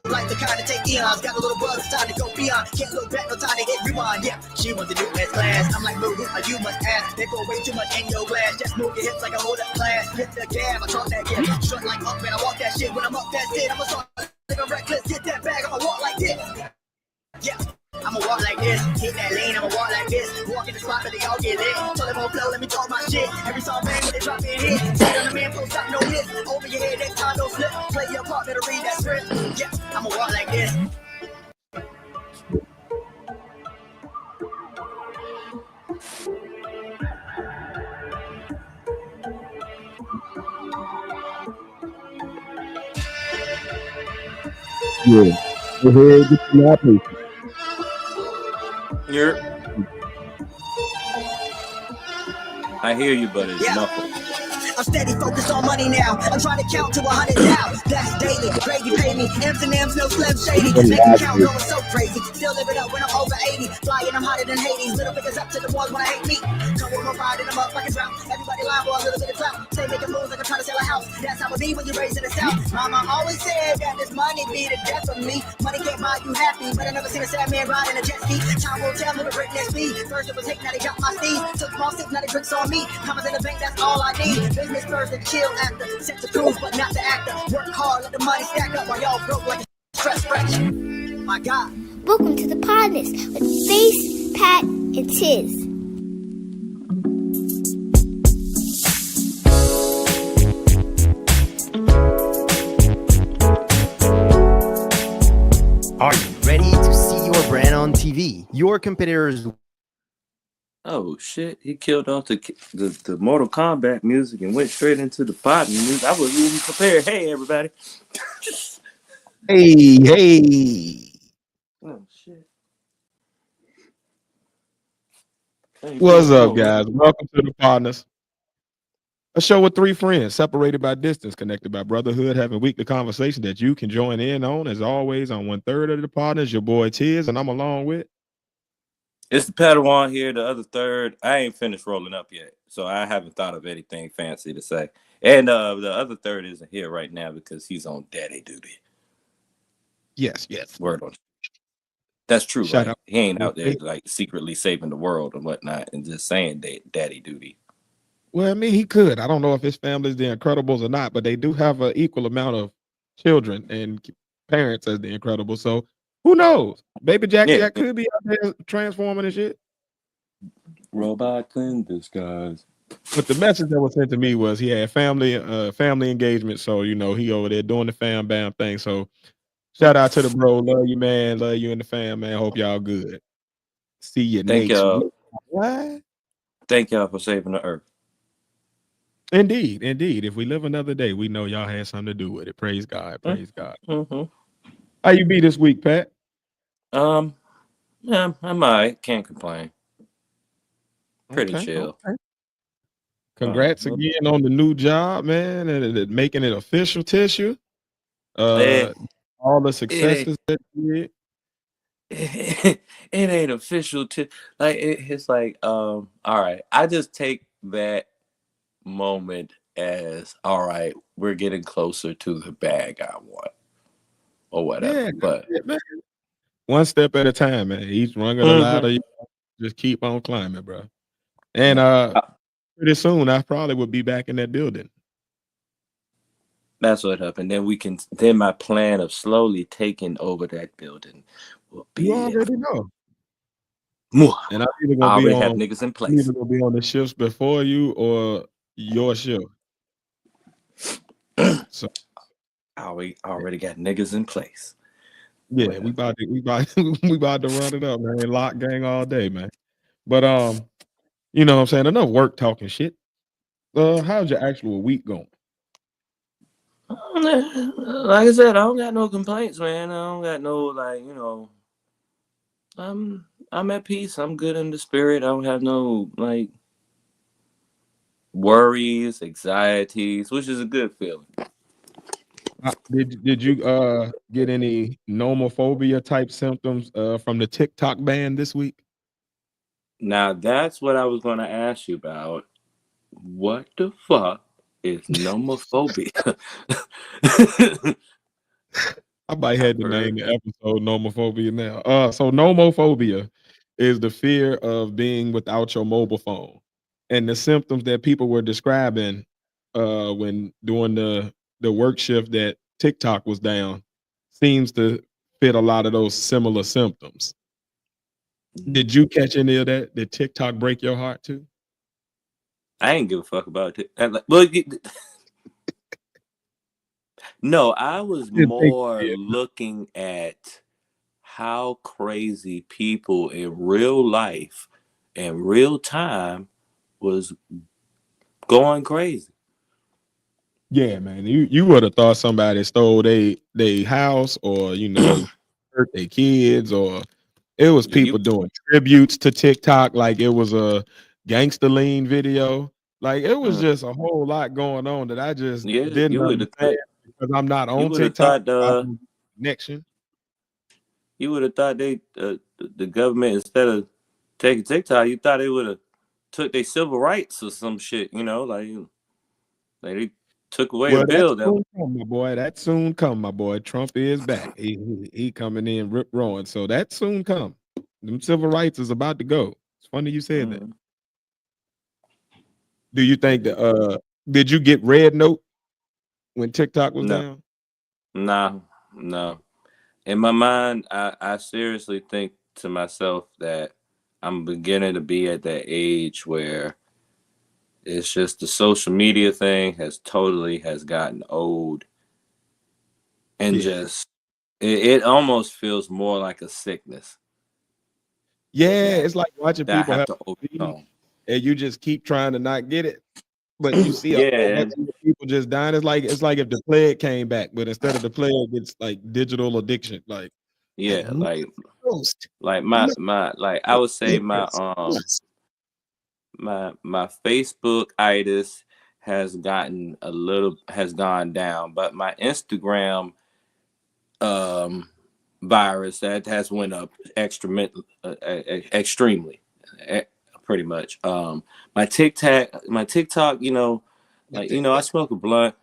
like the kind to take eons. Got a little buzz, it's time to go beyond. Can't look back, no time to hit rewind. Yeah, she wants to do S class. I'm like, bro, you must ask. They pour way too much in your glass. Just move your hips like a hold up class. Hit the gab, I talk that gear. Shut like up, and I walk that shit. When I'm up, that's it. I'ma start like a reckless. Get that bag, I'ma walk like this. Yeah. I'ma walk like this, hit that lane, I'ma walk like this. Walk in the spot that they all get lit. Tell them on flow, let me talk my shit. Every song bang when they drop in hit. Sit on the man, flow, stop, no miss. Over your head, next time, no slip. Play your part, better read that script. Yeah, I'ma walk like this. Yeah. Go ahead, get your nappy. I hear you, but it's muffled. I'm steady focused on money now. I'm trying to count to 100 now. That's daily. Gravy pay me. M's and M's, no Slim Shady. Make it count, going so crazy. Still living up when I'm over 80. Flying, I'm hotter than Hades. Little fingers up to the walls when I hate me. Come with my ride and I'm up like a drought. Everybody lying for a little bit of clout. Stay making moves like I'm trying to sell a house. That's how it be when you're raised in the South. Mama always said that this money be the death of me. Money can't buy you happy, but I never seen a sad man riding a jet ski. Time will tell me the breakneck speed. First it was hate, now they got my steed. Took small sips, now they drinks on me. Commas in the bank, that's all I need. Business first and chill after. Set the cruise, but not the actor. Work hard, let the money stack up while y'all broke like a stress fraction. My God. Welcome to the Podnas with Face, Pat, and Tiz. Are you ready to see your brand on TV? Your competitors. Oh shit! He killed off the Mortal Kombat music and went straight into the Podnas music. I wasn't even prepared. Hey everybody! Hey. Oh shit! What's up, guys? Welcome to the Podnas. A show with three friends separated by distance, connected by brotherhood, having weekly conversation that you can join in on. As always, on 1/3 of the Podnas, your boy Tiz, and I'm along with. It's the Padawan here, the other third. I ain't finished rolling up yet, so I haven't thought of anything fancy to say. And the other third isn't here right now because he's on daddy duty. Yes. Word on. That's true, Shout right? out. He ain't out there like secretly saving the world and whatnot and just saying daddy duty. Well, I mean, he could. I don't know if his family's the Incredibles or not, but they do have an equal amount of children and parents as the Incredibles. So who knows? Baby Jack could be out there transforming and shit. Robot in disguise. But the message that was sent to me was he had family engagement. So, you know, he over there doing the fam bam thing. So shout out to the bro. Love you, man. Love you and the fam, man. Hope y'all good. See you Thank next y'all. week. What? Thank y'all for saving the earth. Indeed. If we live another day, we know y'all had something to do with it. Praise God. God. Mm-hmm. How you be this week, Pat? Yeah, I'm alright. Can't complain. Pretty chill. Okay. Congrats again on the new job, man, and making it official tissue. All the successes that you did. It ain't official it's like all right. I just take that moment as all right, we're getting closer to the bag I want or whatever. Yeah, but one step at a time, man. Each rung of the ladder, just keep on climbing, bro. And pretty soon I probably would be back in that building. That's what happened. Then my plan of slowly taking over that building will be. You already know. And I'm either I gonna have niggas in place. Either gonna be on the shifts before you or your shift. So I already got niggas in place. Yeah, we about to run it up, man. Lock gang all day, man. But you know what I'm saying? Enough work talking shit. How's your actual week going? Like I said, I don't got no complaints, man. I don't got no I'm at peace. I'm good in the spirit. I don't have no worries, anxieties, which is a good feeling. Did you get any nomophobia type symptoms from the TikTok ban this week? Now that's what I was going to ask you about. What the fuck is nomophobia? I might have to name the episode "Nomophobia" now. So nomophobia is the fear of being without your mobile phone, and the symptoms that people were describing when doing the work shift that TikTok was down seems to fit a lot of those similar symptoms. Did you catch any of that? Did TikTok break your heart too? I ain't give a fuck about it. Well, no, I was Didn't think more you did. looking at how crazy people in real life and real time was going crazy. Yeah, man. You would have thought somebody stole they house or hurt their kids, or it was You, people doing tributes to TikTok like it was a gangster lean video. Like it was mm, just a whole lot going on that I just yeah, didn't you would have understand thought. because I'm not You on would have TikTok. thought. I don't connection. You would have thought the government, instead of taking TikTok, you thought they would have took their civil rights or some shit. Like they took away a Well, that bill that. soon come, my boy. That soon come, my boy. Trump is back. He coming in rip roaring. So that soon come. Them civil rights is about to go. It's funny you said that. Mm, Do you think that did you get red note when TikTok was no, down? no. In my mind, I seriously think to myself that I'm beginning to be at that age where it's just the social media thing has gotten old, and Yeah. just it almost feels more like a sickness Yeah, that it's like watching I people have have to a disease overcome. and you just keep trying to not get it. But you see a whole Yeah, bunch of people just dying. It's like if the plague came back, but instead of the plague, it's like digital addiction. Like yeah, look at the ghost. like Look my like I at would say my this. Yes. my Facebook itis has gone down, but my Instagram virus that has went up extremely, eh, pretty much. My TikTok, The I TikTok. smoke a blunt.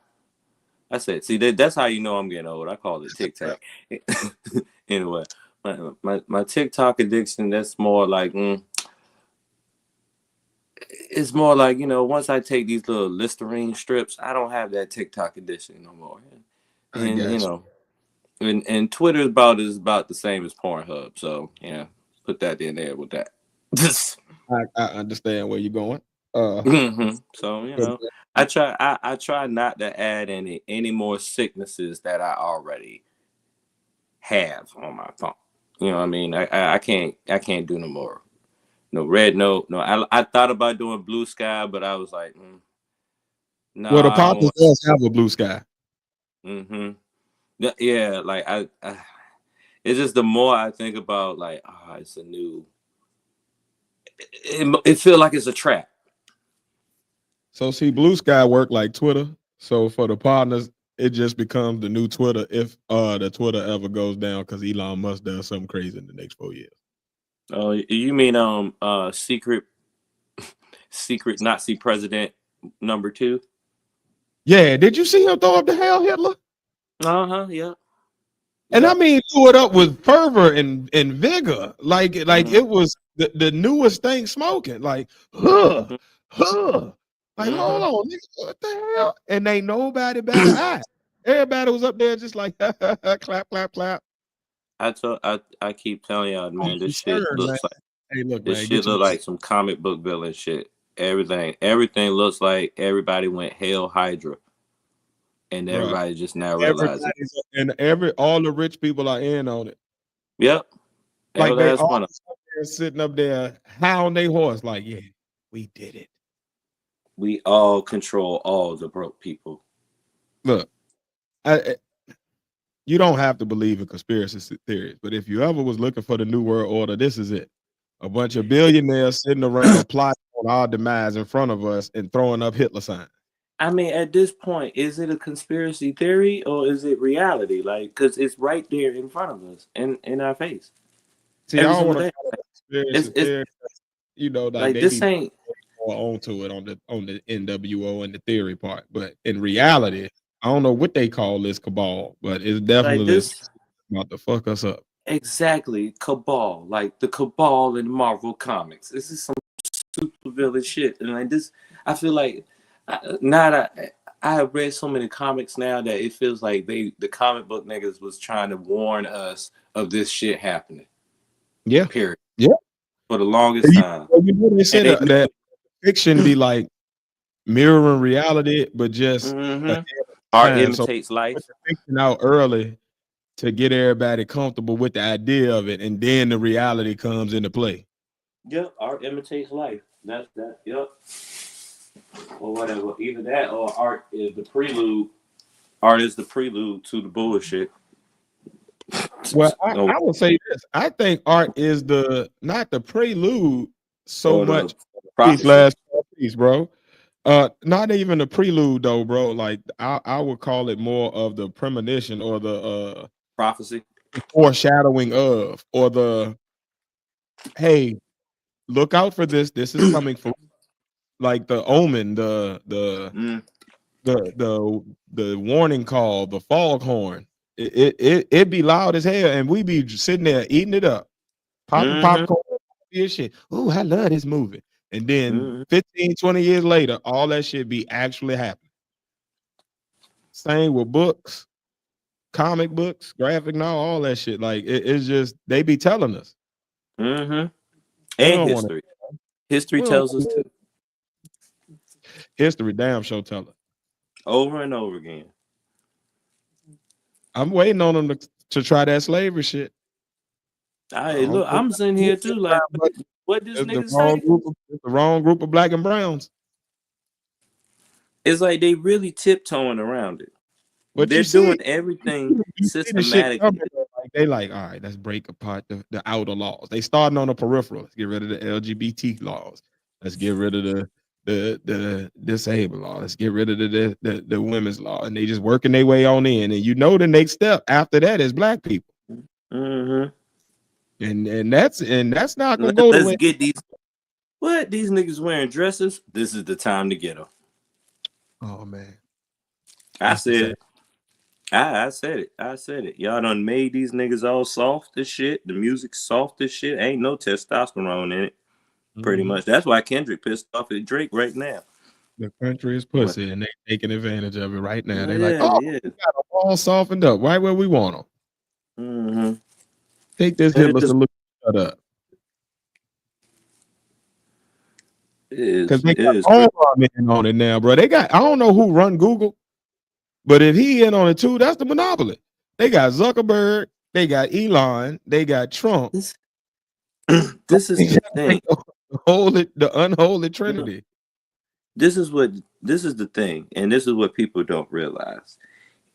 I said, see, that's how you know I'm getting old. I call it TikTok. Anyway, my TikTok addiction, that's more like, it's more like, once I take these little Listerine strips, I don't have that TikTok addiction no more. I And, got you. and Twitter is about the same as Pornhub. So, yeah, put that in there with that. I understand where you're going. So, But, I try not to add any more sicknesses that I already have on my phone. You know what I mean? I can't do no more. No red note. No, I thought about doing blue sky, but I was like, no, well, the I don't Podnas want. does have a blue sky. Mm-hmm. Yeah, like it's just the more I think about, like, it's a new. It feel like it's a trap. So see, blue sky work like Twitter. So for the partners, it just becomes the new Twitter if the Twitter ever goes down because Elon Musk does something crazy in the next 4 years. Oh, you mean secret Nazi president #2? Yeah, did you see him throw up the Hail Hitler? Yeah. And I Yep. mean, threw it up with fervor and vigor, like Mm-hmm. it was the newest thing smoking. Like, huh, huh. Like, hold Mm-hmm. on, nigga, what the hell? And ain't nobody better eye. Everybody was up there just like clap, clap, clap. I keep telling y'all, I'm man, concerned, man. Hey, look, this man, shit get your look like some comic book villain shit. Everything looks like everybody went Hail Hydra, and bro. everybody just now realizing. Everybody's and all the rich people are in on it. Yep. Like Every they last all one of up there sitting up there high on their horse, like, yeah, we did it. we all control all the broke people. Look, you don't have to believe in conspiracy theories, but if you ever was looking for the new world order, this is it. A bunch of billionaires sitting around plotting on our demise in front of us and throwing up Hitler signs. I mean, at this point, is it a conspiracy theory or is it reality? Like, because it's right there in front of us, in our face, See, I every don't single want to day. call it It's conspiracy it's theory. Like like they this be ain't. more onto it on the NWO and the theory part, but in reality, I don't know what they call this cabal, but it's Like definitely this. about to fuck us up. Exactly, Cabal, like the Cabal in Marvel Comics. This is some super villain shit, and like this, I feel like I have read so many comics now that it feels like the comic book niggas was trying to warn us of this shit happening. Yeah, Period. yeah. For the longest time, They and said they that fiction be like mirroring reality, but just ahead of art time. So imitates put life. the fiction out early to get everybody comfortable with the idea of it, and then the reality comes into play. Yep, art imitates life. That's that. Yep, or whatever. Either that or art is the prelude. Art is the prelude to the bullshit. Well, No, I would say this. I think art is not the prelude so or the much piece prophecy. last piece, bro. Not even the prelude though, bro. Like I would call it more of the premonition or the Prophecy. foreshadowing of, or the hey, look out for this. This is coming for, like the omen, Mm, the warning call, the foghorn. It be loud as hell, and we be sitting there eating it up, popping mm-hmm, popcorn, and shit. Oh, I love this movie. And then mm-hmm, 15, 20 years later, all that shit be actually happening. Same with books, comic books, graphic novel, all that shit. Like it's just they be telling us. mm-hmm. We And don't want to. history. History We don't tells us want too, history. Damn show teller. over and over again. I'm waiting on them to try that slavery shit. I I don't look, think I'm sitting here too. Like, what this it's the nigga wrong say? group. It's the wrong group of black and browns. It's like they really tiptoeing around it. But They're you doing see, everything you see the shit coming. systematically. Like they like, all right, let's break apart the outer laws. They starting on the peripheral. Let's get rid of the LGBT laws. Let's get rid of the disabled law. Let's get rid of the women's law. And they just working their way on in. And you know the next step after that is black people. Mm-hmm. And that's not gonna go the Let's way. get these. What these niggas wearing dresses? This is the time to get them. Oh man, I that's the said sad. it. I said it. I said it. Y'all done made these niggas all soft as shit. The music's soft as shit. Ain't no testosterone in it. Pretty Mhm. much. That's why Kendrick pissed off at Drake right now. The country is What? pussy, and they taking advantage of it right now. They like, Yeah, oh, yeah. we got them all softened up right where we want them. Mm-hmm. Take this And it Hitler just salute, shut up, because is. they It got is crazy. all in on it now, bro. They got, I don't know who run Google, but if he in on it too, that's the monopoly. They got Zuckerberg, they got Elon, they got Trump. This, this is the thing. The unholy trinity. This is the thing, and this is what people don't realize.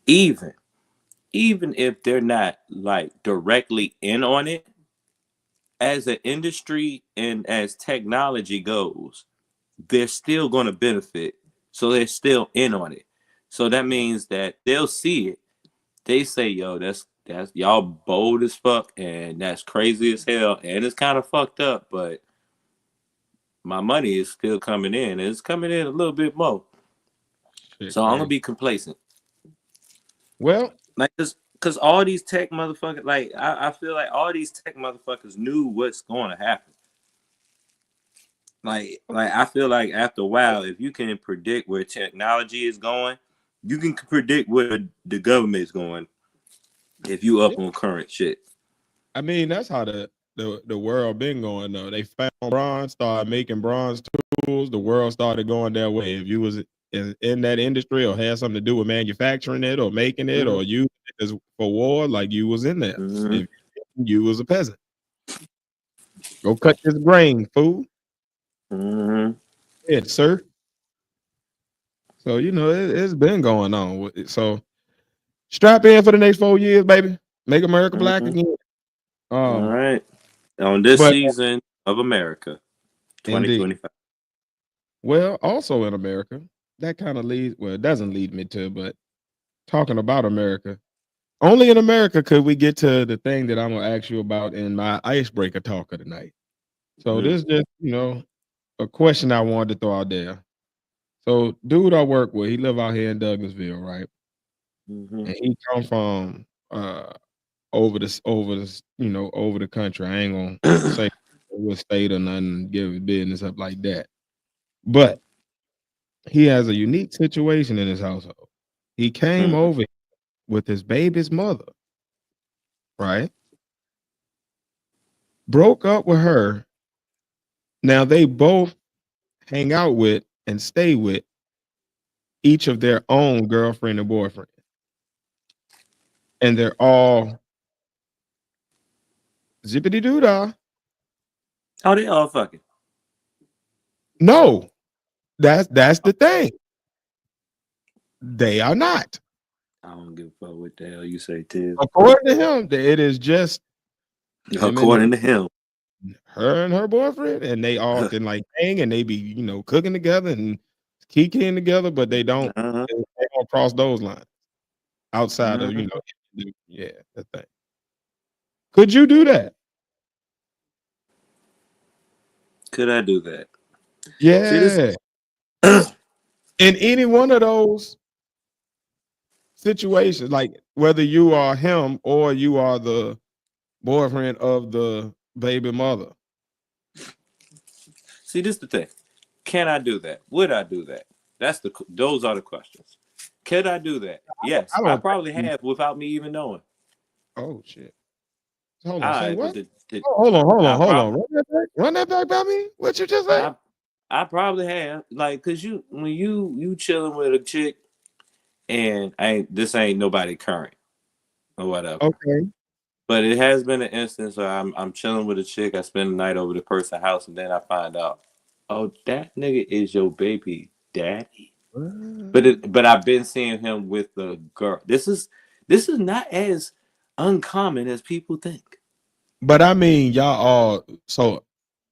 Even if they're not like directly in on it, as an industry and as technology goes, they're still going to benefit. So they're still in on it. So that means that they'll see it. They say, "Yo, that's y'all bold as fuck, and that's crazy as hell, and it's kind of fucked up, but my money is still coming in. And it's coming in a little bit more. Shit, So I'm gonna crazy. be complacent." Well, Like, cause all these tech motherfuckers, like I feel like all these tech motherfuckers knew what's going to happen. Like I feel like after a while, if you can predict where technology is going, you can predict where the government is going. If you up on current shit. I mean, that's how the world been going though. They found bronze, started making bronze tools. The world started going that way. If you was in that industry or had something to do with manufacturing it or making it Mm-hmm. or you for war, like you was in there. Mm-hmm. If you was a peasant, go cut this grain, fool. Mm-hmm. Yeah, sir. So you know it's been going on. So strap in for the next 4 years, baby. Make America black Mm-hmm. again. All Um, right. On this but season of America, indeed. 2025. Well, also in America, that kind of leads, well, it doesn't lead me to, but talking about America, only in America could we get to the thing that I'm gonna ask you about in my icebreaker talker tonight. So Mm-hmm. this is just, a question I wanted to throw out there. So dude I work with, he live out here in Douglasville, right? Mm-hmm. And he come from over the over the country. I ain't gonna say what state or nothing, give his business up like that. But he has a unique situation in his household. He came over with his baby's mother, right? Broke up with her. Now they both hang out with and stay with each of their own girlfriend and boyfriend. And they're all zippity doo dah. Oh, they all fucking. No, that's the thing. They are not. I don't give a fuck what the hell you say, Tiz. According to him, it is just According to him. her and her boyfriend, and they often like hang and they be cooking together and kikiing together, but they don't cross those lines outside of the thing. Could you do that? Could I do that? Yeah. In any one of those situations, like whether you are him or you are the boyfriend of the baby mother. See, this is the thing. Can I do that? Would I do that? Those are the questions. Could I do that? Yes, I probably have without me even knowing. Oh shit! Hold on, say what? Hold on. Run that back by me. What you just say? I probably have, like, cause when you chilling with a chick, and this ain't nobody current or whatever. Okay. But it has been an instance where I'm chilling with a chick. I spend the night over the person's house, and then I find out, oh, that nigga is your baby daddy. But I've been seeing him with the girl. This is not as uncommon as people think. But I mean, y'all all. So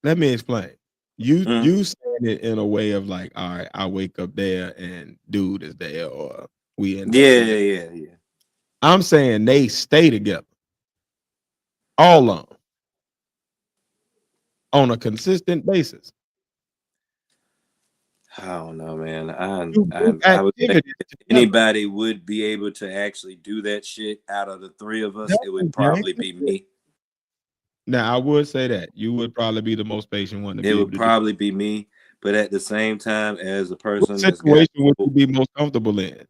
let me explain. You saying it in a way of like, all right, I wake up there and dude is there, or we end up. Yeah. I'm saying they stay together, all of them, on a consistent basis. I don't know, man. I would think if anybody would be able to actually do that shit out of the three of us, it would probably be me. Now, I would say that you would probably be the most patient one. It would probably be me, but at the same time, as a person, what situation would you be most comfortable in?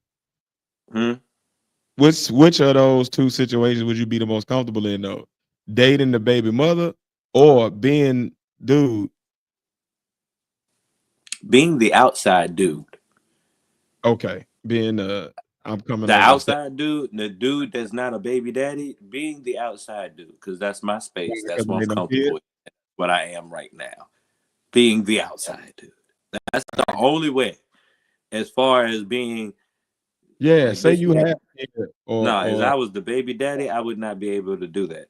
Which of those two situations would you be the most comfortable in, though? Dating the baby mother or being dude? Being the outside dude. Okay, being I'm coming the outside dude, the dude that's not a baby daddy, being the outside dude, because that's my space. That's what I'm comfortable with. That's what I am right now. Being the outside dude. That's the only way. As far as being like say you have as I was the baby daddy, I would not be able to do that.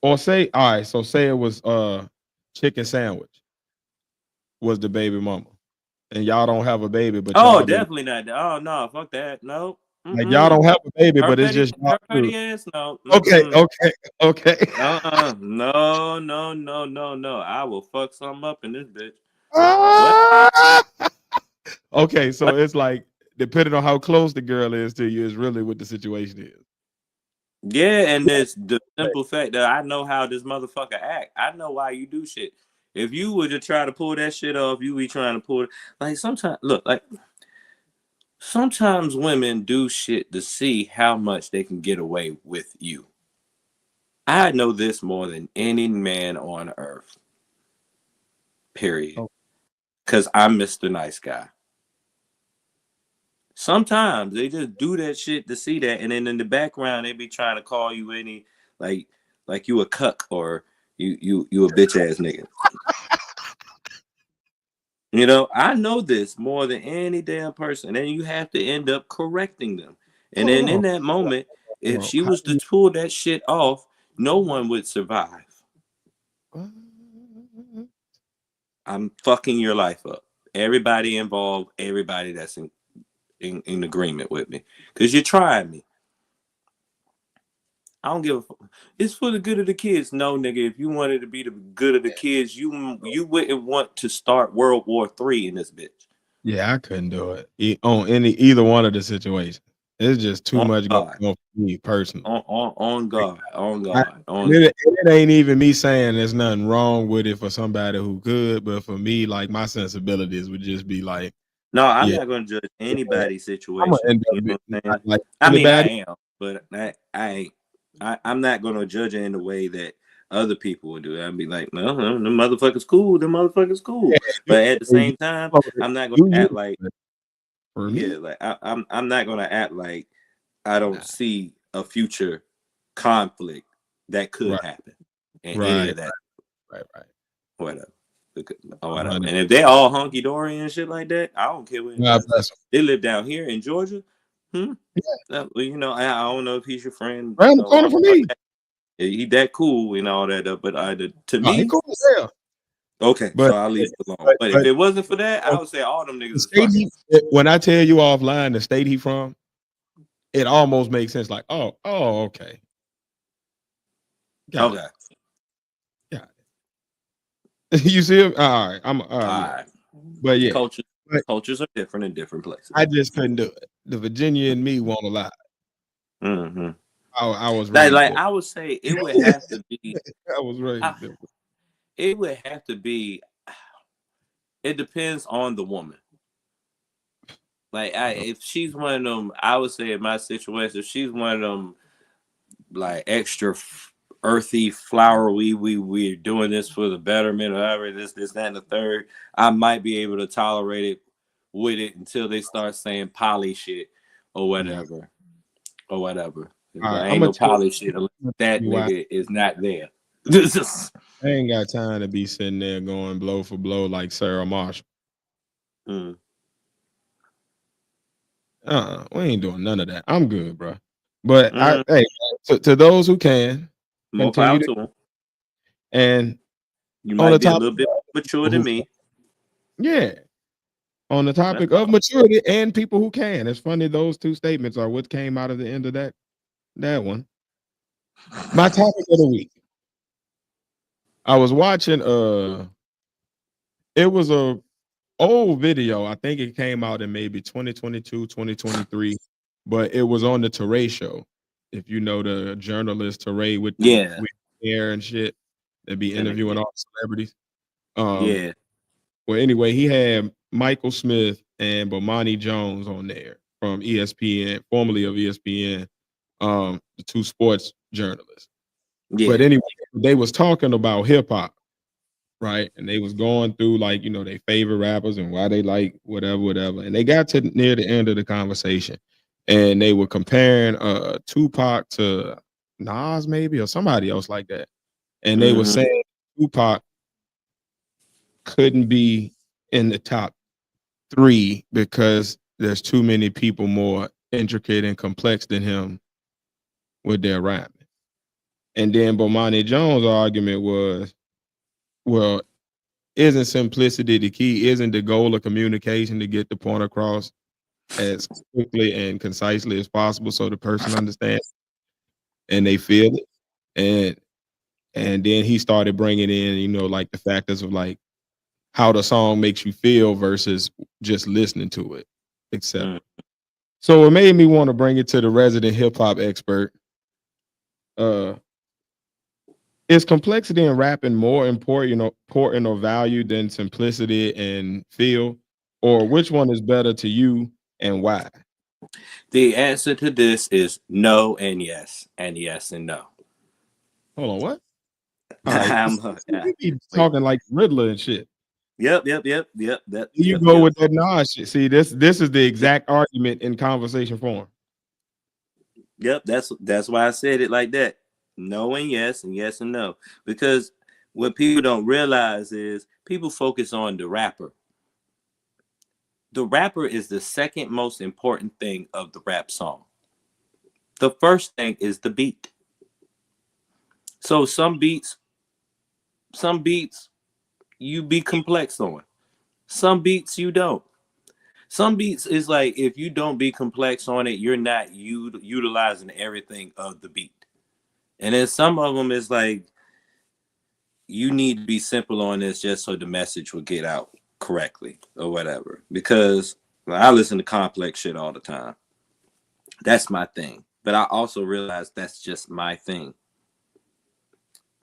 Or say, all right, so say it was chicken sandwich was the baby mama. And y'all don't have a baby, but definitely not. Oh no, fuck that. No. Like y'all don't have a baby, but it's just her petty ass. No. Okay. No. I will fuck something up in this bitch. Okay, so it's like depending on how close the girl is to you is really what the situation is. Yeah, and it's the simple fact that I know how this motherfucker act. I know why you do shit. If you were to try to pull that shit off, you be trying to pull it. Like sometimes women do shit to see how much they can get away with you. I know this more than any man on earth. Period. Because I'm Mr. Nice Guy. Sometimes they just do that shit to see that, and then in the background they be trying to call you any like you a cuck or you a bitch ass nigga. I know this more than any damn person, and you have to end up correcting them. And then in that moment, if she was to pull that shit off, no one would survive. I'm fucking your life up. Everybody involved, everybody that's in agreement with me, because you're trying me. I don't give a fuck. It's for the good of the kids. No, nigga, if you wanted to be the good of the kids, you wouldn't want to start World War III in this bitch. Yeah, I couldn't do it on either one of the situations. It's just too On much going God. on for me personally. On God. On I, God. On it ain't even me saying there's nothing wrong with it for somebody who could, but for me, like my sensibilities would just be like, No, I'm yeah, not gonna judge anybody's I'm gonna situation. end You up know what I'm saying? like I mean, I anybody. am, but I ain't. I'm not gonna judge it in the way that other people would do it. I'd be like, no, the motherfucker's cool. The motherfucker's cool. Yeah, But at the same time, I'm not gonna you, act like, for yeah, me, like I'm not gonna act like I don't nah, see a future conflict that could right, happen in any right, of that. right. Whatever. Or whatever. 100. And if they all hunky dory and shit like that, I don't care what God anybody says. bless They live down here in Georgia. him. Well, I don't know if he's your friend, Around the corner from me. He that cool and all that, but to Oh, he me, cool as hell. okay, so But I'll leave it alone. But if but it wasn't for that, I would say all them the niggas is state fucking. when I tell you offline the state he from, it almost makes sense. Like, okay, got it. Okay. Got it. You see him? All right, I'm All yeah. right. But yeah, Cultures but cultures are different in different places. I just couldn't do it. The Virginia and me won't allow. Mm-hmm. I was raised Like different. I would say it would have to be I was raised different. it would have to be it depends on the woman. Like if she's one of them, I would say in my situation, if she's one of them like extra earthy, flowery, we're doing this for the betterment or whatever, this, that, and the third, I might be able to tolerate it with it until they start saying poly shit or Yeah. whatever. Or whatever. All right, But I'm ain't gonna no tell poly shit unless that you why nigga is not there. This is I ain't got time to be sitting there going blow for blow like Sarah Marshall. We ain't doing none of that. I'm good, bro. But hey, to those who can more continue power to to him. and You on the might be a topic little bit mature than who, me. yeah, on the That's topic of all. maturity and people who can. It's funny those two statements are what came out of the end of that one. My topic of the week. I was watching it was a old video. I think it came out in maybe 2022, 2023, but it was on the Teray show. If you know the journalist Teray with the Yeah. with hair and shit, that be And interviewing all the celebrities. yeah. Well, anyway, he had Michael Smith and Bomani Jones on there from ESPN, formerly of ESPN, the two sports journalists. But Yeah. anyway, they was talking about hip hop, right? And they was going through like, they favorite rappers and why they like whatever. And they got to near the end of the conversation and they were comparing Tupac to Nas maybe or somebody else like that. And they were saying Tupac couldn't be in the top 3 because there's too many people more intricate and complex than him with their rhyming. And then Bomani Jones' argument was, well, isn't simplicity the key? Isn't the goal of communication to get the point across as quickly and concisely as possible so the person understands and they feel it? And then he started bringing in, like the factors of like how the song makes you feel versus just listening to it, etc. So it made me want to bring it to the resident hip hop expert. Is complexity in rapping more important or valued than simplicity and feel? Or which one is better to you and why? The answer to this is no and yes and no. Hold on, what? All right. Yeah. You be Wait. talking like Riddler and shit. Yep. You go with that Nas shit. See, this is the exact argument in conversation form. Yep. That's why I said it like that. No and yes and no. Because what people don't realize is people focus on the rapper. The rapper is the second most important thing of the rap song. The first thing is the beat. So some beats you be complex on. Some beats you don't. Some beats is like if you don't be complex on it, you're not utilizing everything of the beat. And then some of them is like you need to be simple on this just so the message will get out correctly or whatever. Because I listen to complex shit all the time. That's my thing. But I also realize that's just my thing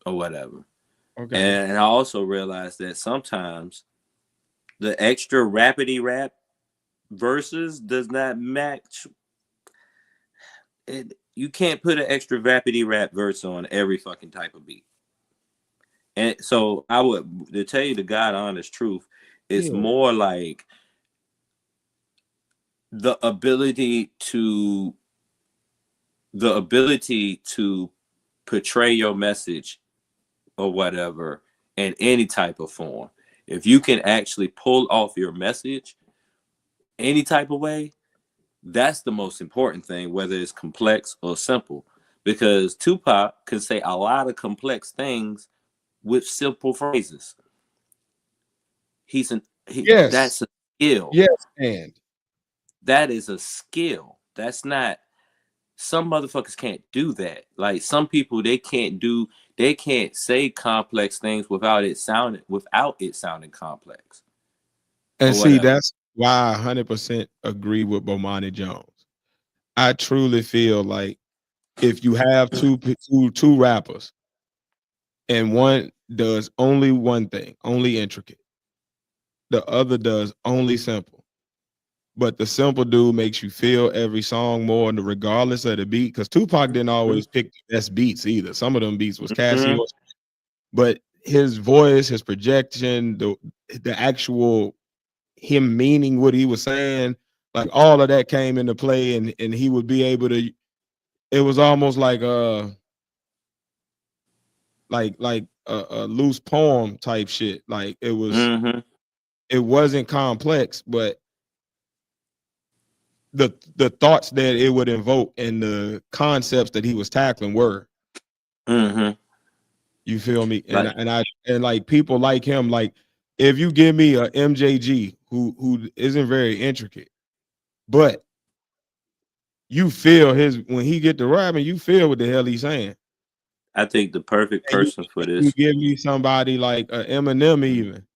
or whatever. Okay. And I also realize that sometimes the extra rapidy rap verses does not match it. You can't put an extra rapidy rap verse on every fucking type of beat. And so I would, to tell you the God honest truth, it's more like the ability to portray your message or whatever in any type of form. If you can actually pull off your message any type of way, that's the most important thing, whether it's complex or simple. Because Tupac can say a lot of complex things with simple phrases. That's a skill. Yes, and That is a skill. That's not, some motherfuckers can't do that. Like some people, they can't say complex things without it sounding complex. and see, that's why I 100% agree with Bomani Jones. I truly feel like if you have two rappers and one does only one thing, only intricate, the other does only simple. But the simple dude makes you feel every song more, and regardless of the beat, because Tupac didn't always pick the best beats either. Some of them beats was Cassie, but his voice, his projection, the actual him meaning what he was saying, like all of that came into play, and he would be able to. It was almost like a loose poem type shit. Like it was, it wasn't complex, but the thoughts that it would invoke and the concepts that he was tackling were. You feel me? And like people like him, like if you give me a MJG who isn't very intricate, but you feel his when he get to rapping, you feel what the hell he's saying. I think the perfect person for this. You give me somebody like Eminem even.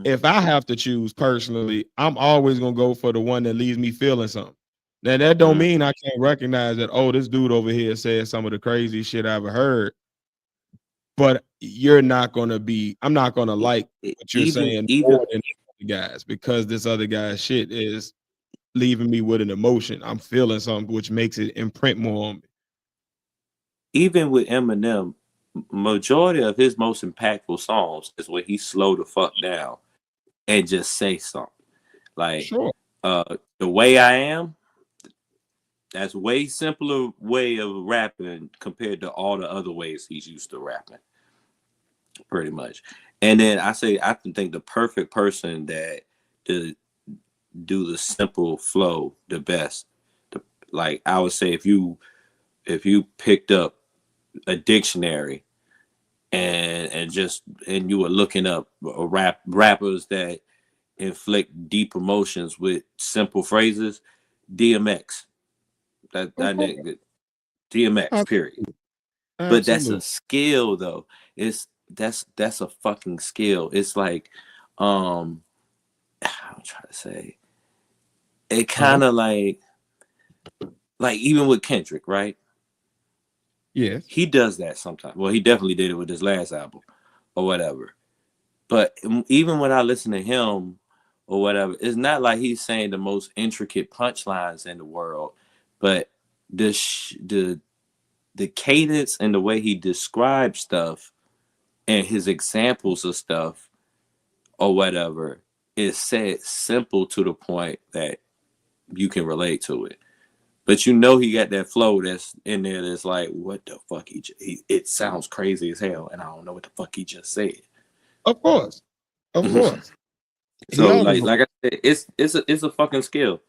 If I have to choose personally, I'm always gonna go for the one that leaves me feeling something. Now that don't mean I can't recognize that, oh, this dude over here said some of the crazy shit I ever heard. But you're not gonna be, I'm not gonna like what you're saying more than the guys, because this other guy's shit is leaving me with an emotion. I'm feeling something which makes it imprint more on me. Even with Eminem, majority of his most impactful songs is where he slow the fuck down and just say something. Like The Way I Am, that's way simpler way of rapping compared to all the other ways he's used to rapping. Pretty much. And then I think the perfect person that to do the simple flow the best. Like I would say if you picked up a dictionary and you were looking up rappers that inflict deep emotions with simple phrases, DMX. That nigga, DMX, period. But that's a skill though. That's a fucking skill. It's like I'm trying to say it kind of like even with Kendrick, right? Yeah. He does that sometimes. Well, he definitely did it with his last album or whatever. But even when I listen to him or whatever, it's not like he's saying the most intricate punchlines in the world, but the cadence and the way he describes stuff and his examples of stuff or whatever is said simple to the point that you can relate to it. But you know he got that flow that's in there that's like, what the fuck? It sounds crazy as hell, and I don't know what the fuck he just said. Of course. So like I said, it's a fucking skill.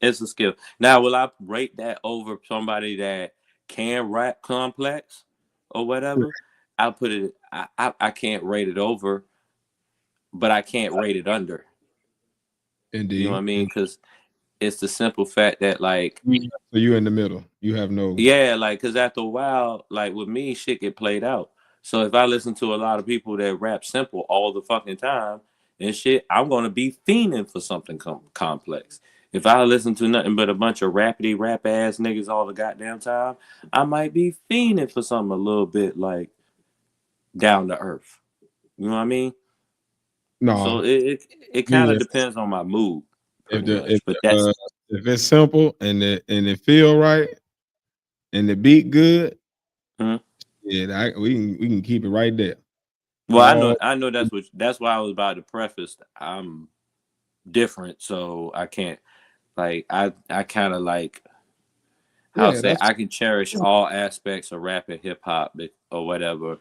It's a skill. Now, will I rate that over somebody that can rap complex or whatever? I'll put it. I can't rate it over, but I can't rate it under. Indeed. You know what I mean? Because it's the simple fact that like, so you're in the middle. You have no. Yeah, like because after a while, like with me, shit get played out. So if I listen to a lot of people that rap simple all the fucking time and shit, I'm gonna be fiending for something complex. If I listen to nothing but a bunch of rapidy rap ass niggas all the goddamn time, I might be fiending for something a little bit like down to earth. You know what I mean? So No, it kind of depends on my mood, if pretty the much. But that's if it's simple and it feel right and the beat good, mhm. yeah, we can keep it right there. Well, All I know that's why I was about to preface. I'm different, so I can't like I kind of like how yeah, say that's I can cherish all aspects of rap and hip hop or whatever,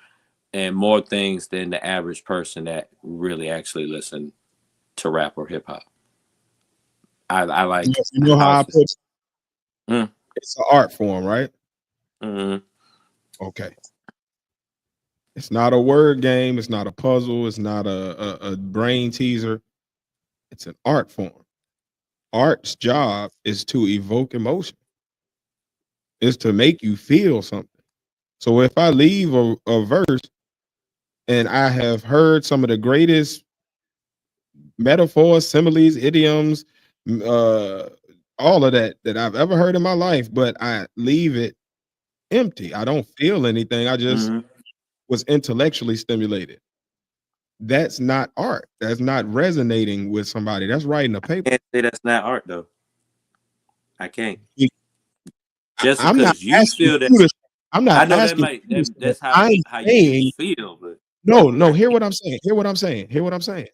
and more things than the average person that really actually listen to rap or hip hop. I like you know how I houses. put Mm, it's an art form, right? mm, Okay. It's not a word game, it's not a puzzle, it's not a brain teaser. It's an art form. Art's job is to evoke emotion. Is to make you feel something. So if I leave a verse and I have heard some of the greatest metaphors, similes, idioms, uh, all of that I've ever heard in my life, but I leave it empty. I don't feel anything. I just mm. was intellectually stimulated. That's not art. That's not resonating with somebody. That's writing a paper. Can't say that's not art though. I can't. You- Just I'm not because you asking feel that, you to. I'm not I know that asking might you to say that. that's I'm how you saying feel, but no, no. I Hear can't. what I'm saying. Hear what I'm saying. Hear what I'm saying.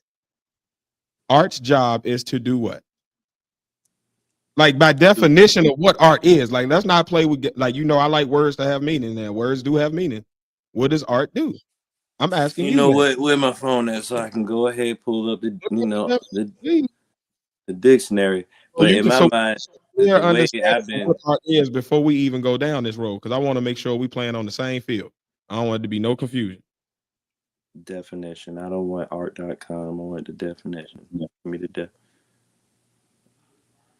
Art's job is to do what? Like by definition of what art is. Like let's not play with like I like words to have meaning, and words do have meaning. What does art do? I'm asking You you know that. what? Where my phone at, so I can go ahead and pull up the Look up the definition. the dictionary. So But you in can my so mind, clear the way understanding I've of what been art is before we even go down this road, because I want to make sure we playing on the same field. I don't want it to be no confusion. definition, I don't want art.com. I want the definition. Give me the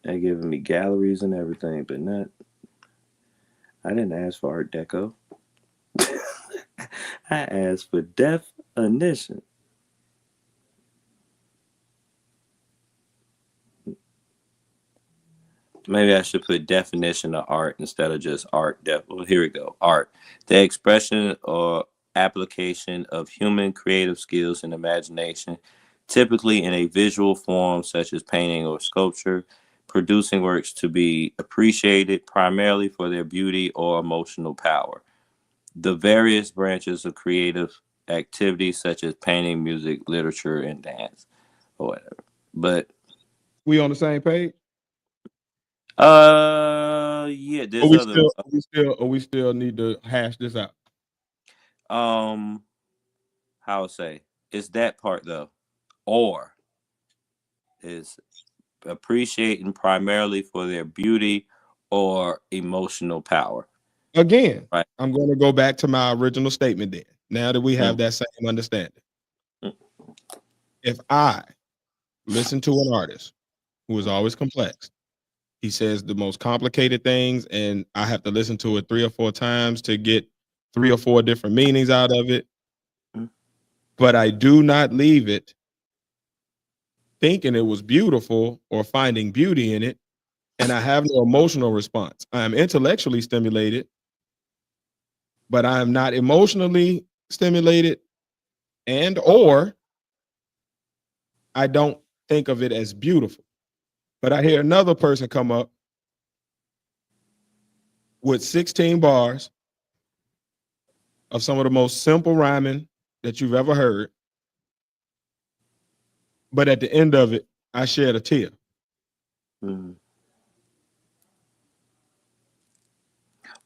They're giving me galleries and everything, but not. I didn't ask for Art Deco. I asked for definition. Maybe I should put definition of art instead of just art. Well, here we go. Art, the expression or application of human creative skills and imagination, typically in a visual form such as painting or sculpture, producing works to be appreciated primarily for their beauty or emotional power. The various branches of creative activity such as painting, music, literature, and dance, or whatever. But We on the same page? yeah, Or there's we other still, or we still need to hash this out. um how I say it's that part though, or is appreciating primarily for their beauty or emotional power, Again, right? I'm going to go back to my original statement then. Now that we Mm, have that same understanding. mm, If I listen to an artist who is mm, always complex, he says the most complicated things, and I have to listen to it 3 or 4 times to get 3 or 4 different meanings out of it. mm. But I do not leave it thinking it was beautiful or finding beauty in it, and I have no emotional response. I am intellectually stimulated, but I am not emotionally stimulated, and or I don't think of it as beautiful. But I hear another person come up with 16 bars of some of the most simple rhyming that you've ever heard. But at the end of it, I shed a tear. Mm.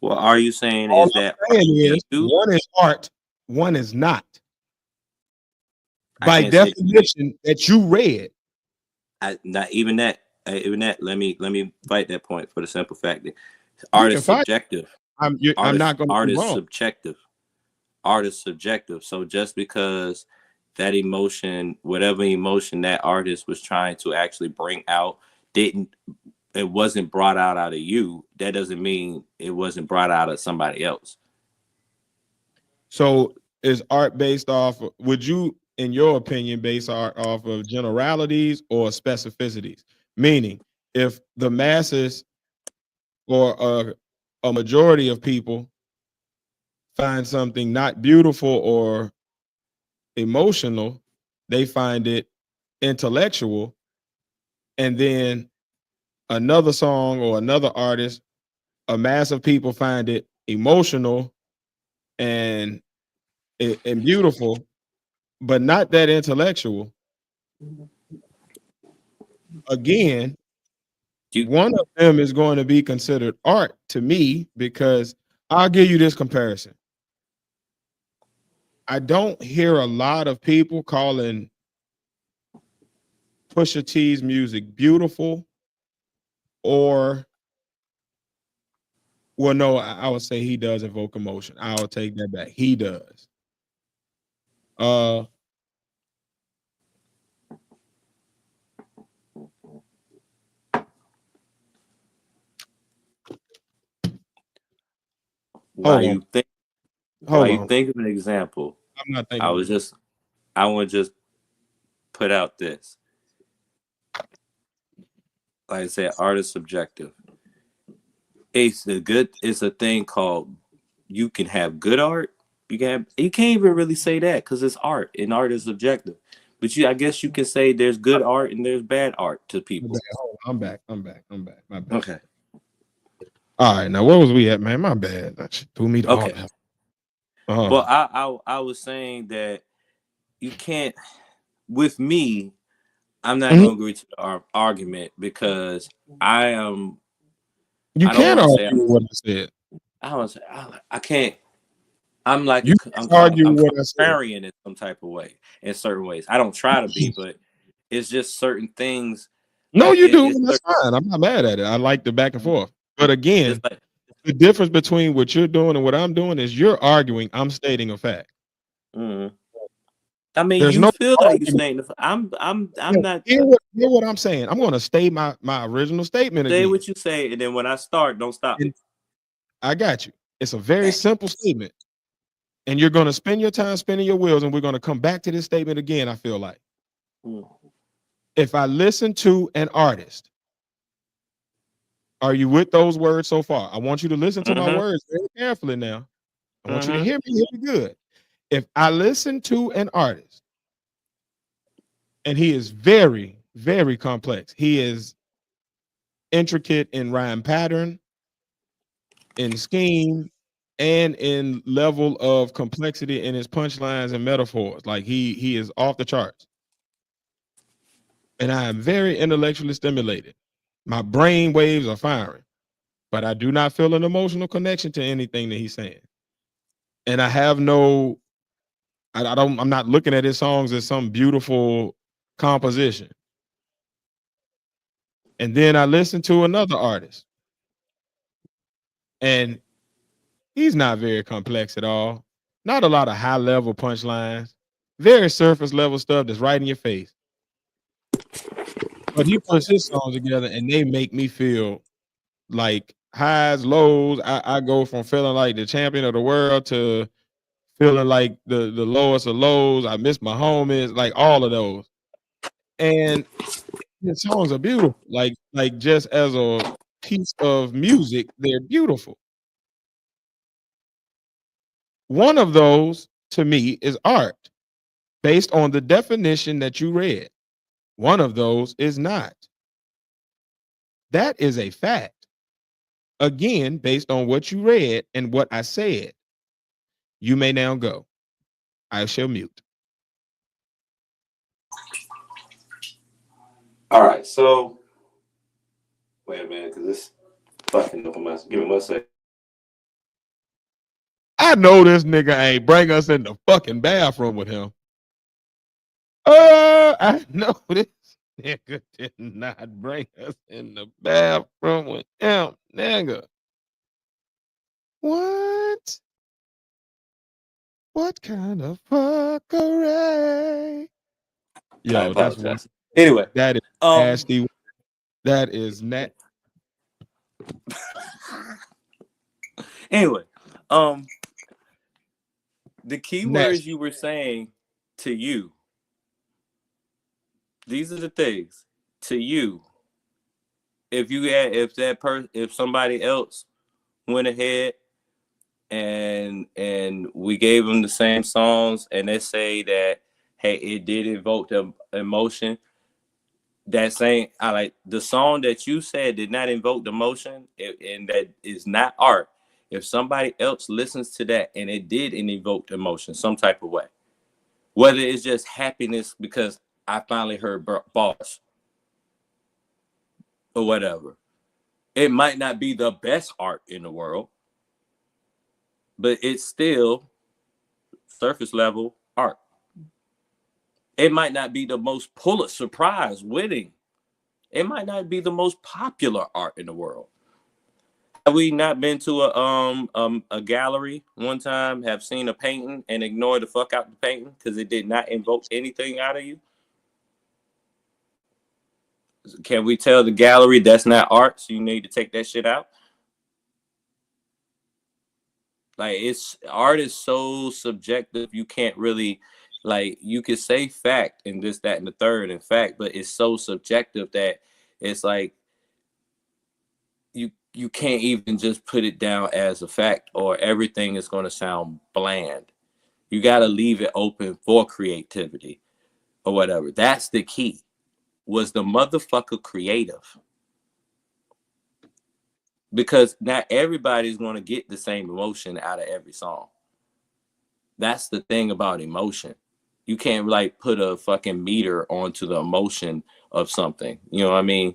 Well, are you saying All is that I'm art saying to is you? one is art, one is not. I By can't say definition that you read. not even that. Even that. Let me fight that point for the simple fact that You art can is find subjective. I'm not gonna Art be is wrong. subjective. Art is subjective. So just because that emotion, whatever emotion that artist was trying to actually bring out, didn't it wasn't brought out of you, that doesn't mean it wasn't brought out of somebody else. So is art based off would you, in your opinion, base art off of generalities or specificities? Meaning, if the masses or a majority of people find something not beautiful or emotional, they find it intellectual, and then another song or another artist, a mass of people find it emotional and and beautiful, but not that intellectual. Again, one of them is going to be considered art to me because I'll give you this comparison. I don't hear a lot of people calling Pusha T's music beautiful, or well, no, I would say he does evoke emotion. I'll take that back. He does. Uh While hold on. you think, while Hold you on. think of an example, I'm not I thinking of was it. just, I want to just put out this. Like I said, art is subjective. It's a thing called, you can have good art. You can't even really say that because it's art and art is subjective. But I guess you can say there's good art and there's bad art to My people. bad. Hold on. I'm back. My bad. Okay. All right, now where was we at, man? My bad. That shit threw me off. Okay. Well, I was saying that you can't, with me, I'm not Mhm. going to agree to the argument because I am. You I don't can't want to argue say with what I said. I don't want to say I can't. I'm like You can't argue I'm with what I said. contrarian in some type of way. In certain ways, I don't try to be, but it's just certain things. No, Like you do, it's and that's fine. I'm not mad at it. I like the back and forth. But it's again, like. the difference between what you're doing and what I'm doing is you're arguing, I'm stating a fact. Mm. I mean, There's you no feel like you argument. saying I'm Yeah, not. hear what I'm saying. I'm going to state my original statement Say again. what you say, and then when I start, don't stop And me. I got you. It's a very simple statement. And you're going to spend your time spinning your wheels, and we're going to come back to this statement again, I feel like. Mm. If I listen to an artist, are you with those words so far? I want you to listen to my Mm-hmm. words very carefully now. I want you to Mm-hmm. hear me good. If I listen to an artist and he is very, very complex, he is intricate in rhyme pattern, in scheme, and in level of complexity in his punchlines and metaphors. Like he is off the charts. And I am very intellectually stimulated. My brain waves are firing, but I do not feel an emotional connection to anything that he's saying. And I have no, I'm not looking at his songs as some beautiful composition. And then I listen to another artist, and he's not very complex at all. Not a lot of high level punchlines, very surface level stuff that's right in your face. But he puts his songs together and they make me feel like highs, lows. I go from feeling like the champion of the world to feeling like the lowest of lows. I miss my homies, like all of those. And his songs are beautiful. Like just as a piece of music, they're beautiful. One of those to me is art based on the definition that you read. One of those is not. That is a fact. Again, based on what you read and what I said, you may now go. I shall mute. All right. So wait a minute, because this fucking open my. Give me 1 second. I know this nigga ain't bring us in the fucking bathroom with him. I know this nigga did not bring us in the bathroom with him, nigga. What? What kind of fuckery? I Yo, that's one. apologize. Anyway, That is um, nasty. That is not. anyway, um, the key words Nasty. you were saying to you. These are the things to you. if somebody else went ahead and we gave them the same songs and they say that, hey, it did evoke the emotion, that same, I like the song that you said did not invoke the emotion, and that is not art. If somebody else listens to that and it did evoke emotion some type of way, whether it's just happiness because I finally heard bars or whatever, it might not be the best art in the world, but it's still surface level art. It might not be the most Pulitzer Prize winning. It might not be the most popular art in the world. Have we not been to a gallery one time, have seen a painting and ignored the fuck out the painting because it did not invoke anything out of you? Can we tell the gallery that's not art, so you need to take that shit out? Like, it's art is so subjective, you can't really, like, you could say fact and this, that, and the third and fact, but it's so subjective that it's like you can't even just put it down as a fact, or everything is going to sound bland. You got to leave it open for creativity or whatever. That's the key. Was the motherfucker creative? Because not everybody's going to get the same emotion out of every song. That's the thing about emotion. You can't like put a fucking meter onto the emotion of something. You know what I mean?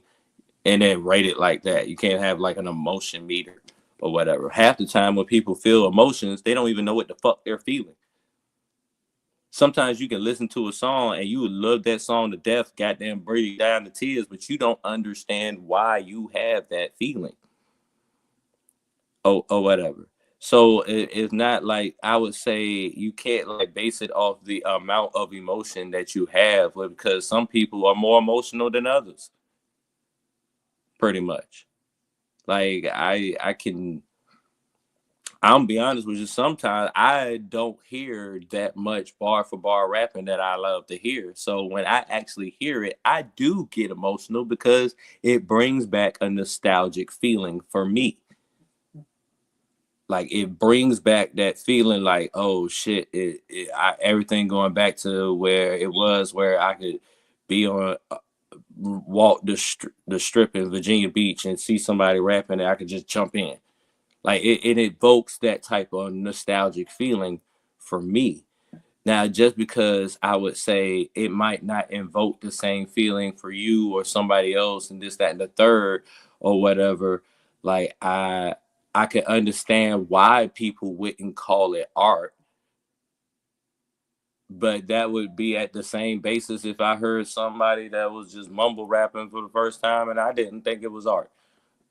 And then rate it like that. You can't have like an emotion meter or whatever. Half the time when people feel emotions, they don't even know what the fuck they're feeling. Sometimes you can listen to a song and you would love that song to death, goddamn breathe down the tears, but you don't understand why you have that feeling. Or whatever. So it's not like, I would say you can't like base it off the amount of emotion that you have, because some people are more emotional than others. Pretty much. Like I'm be honest with you, sometimes I don't hear that much bar for bar rapping that I love to hear. So when I actually hear it, I do get emotional because it brings back a nostalgic feeling for me. Like, it brings back that feeling like, oh shit, everything going back to where it was, where I could be on walk the strip in Virginia Beach and see somebody rapping and I could just jump in. Like, it evokes that type of nostalgic feeling for me. Now, just because I would say it might not invoke the same feeling for you or somebody else and this, that, and the third or whatever, like I can understand why people wouldn't call it art. But that would be at the same basis if I heard somebody that was just mumble rapping for the first time and I didn't think it was art.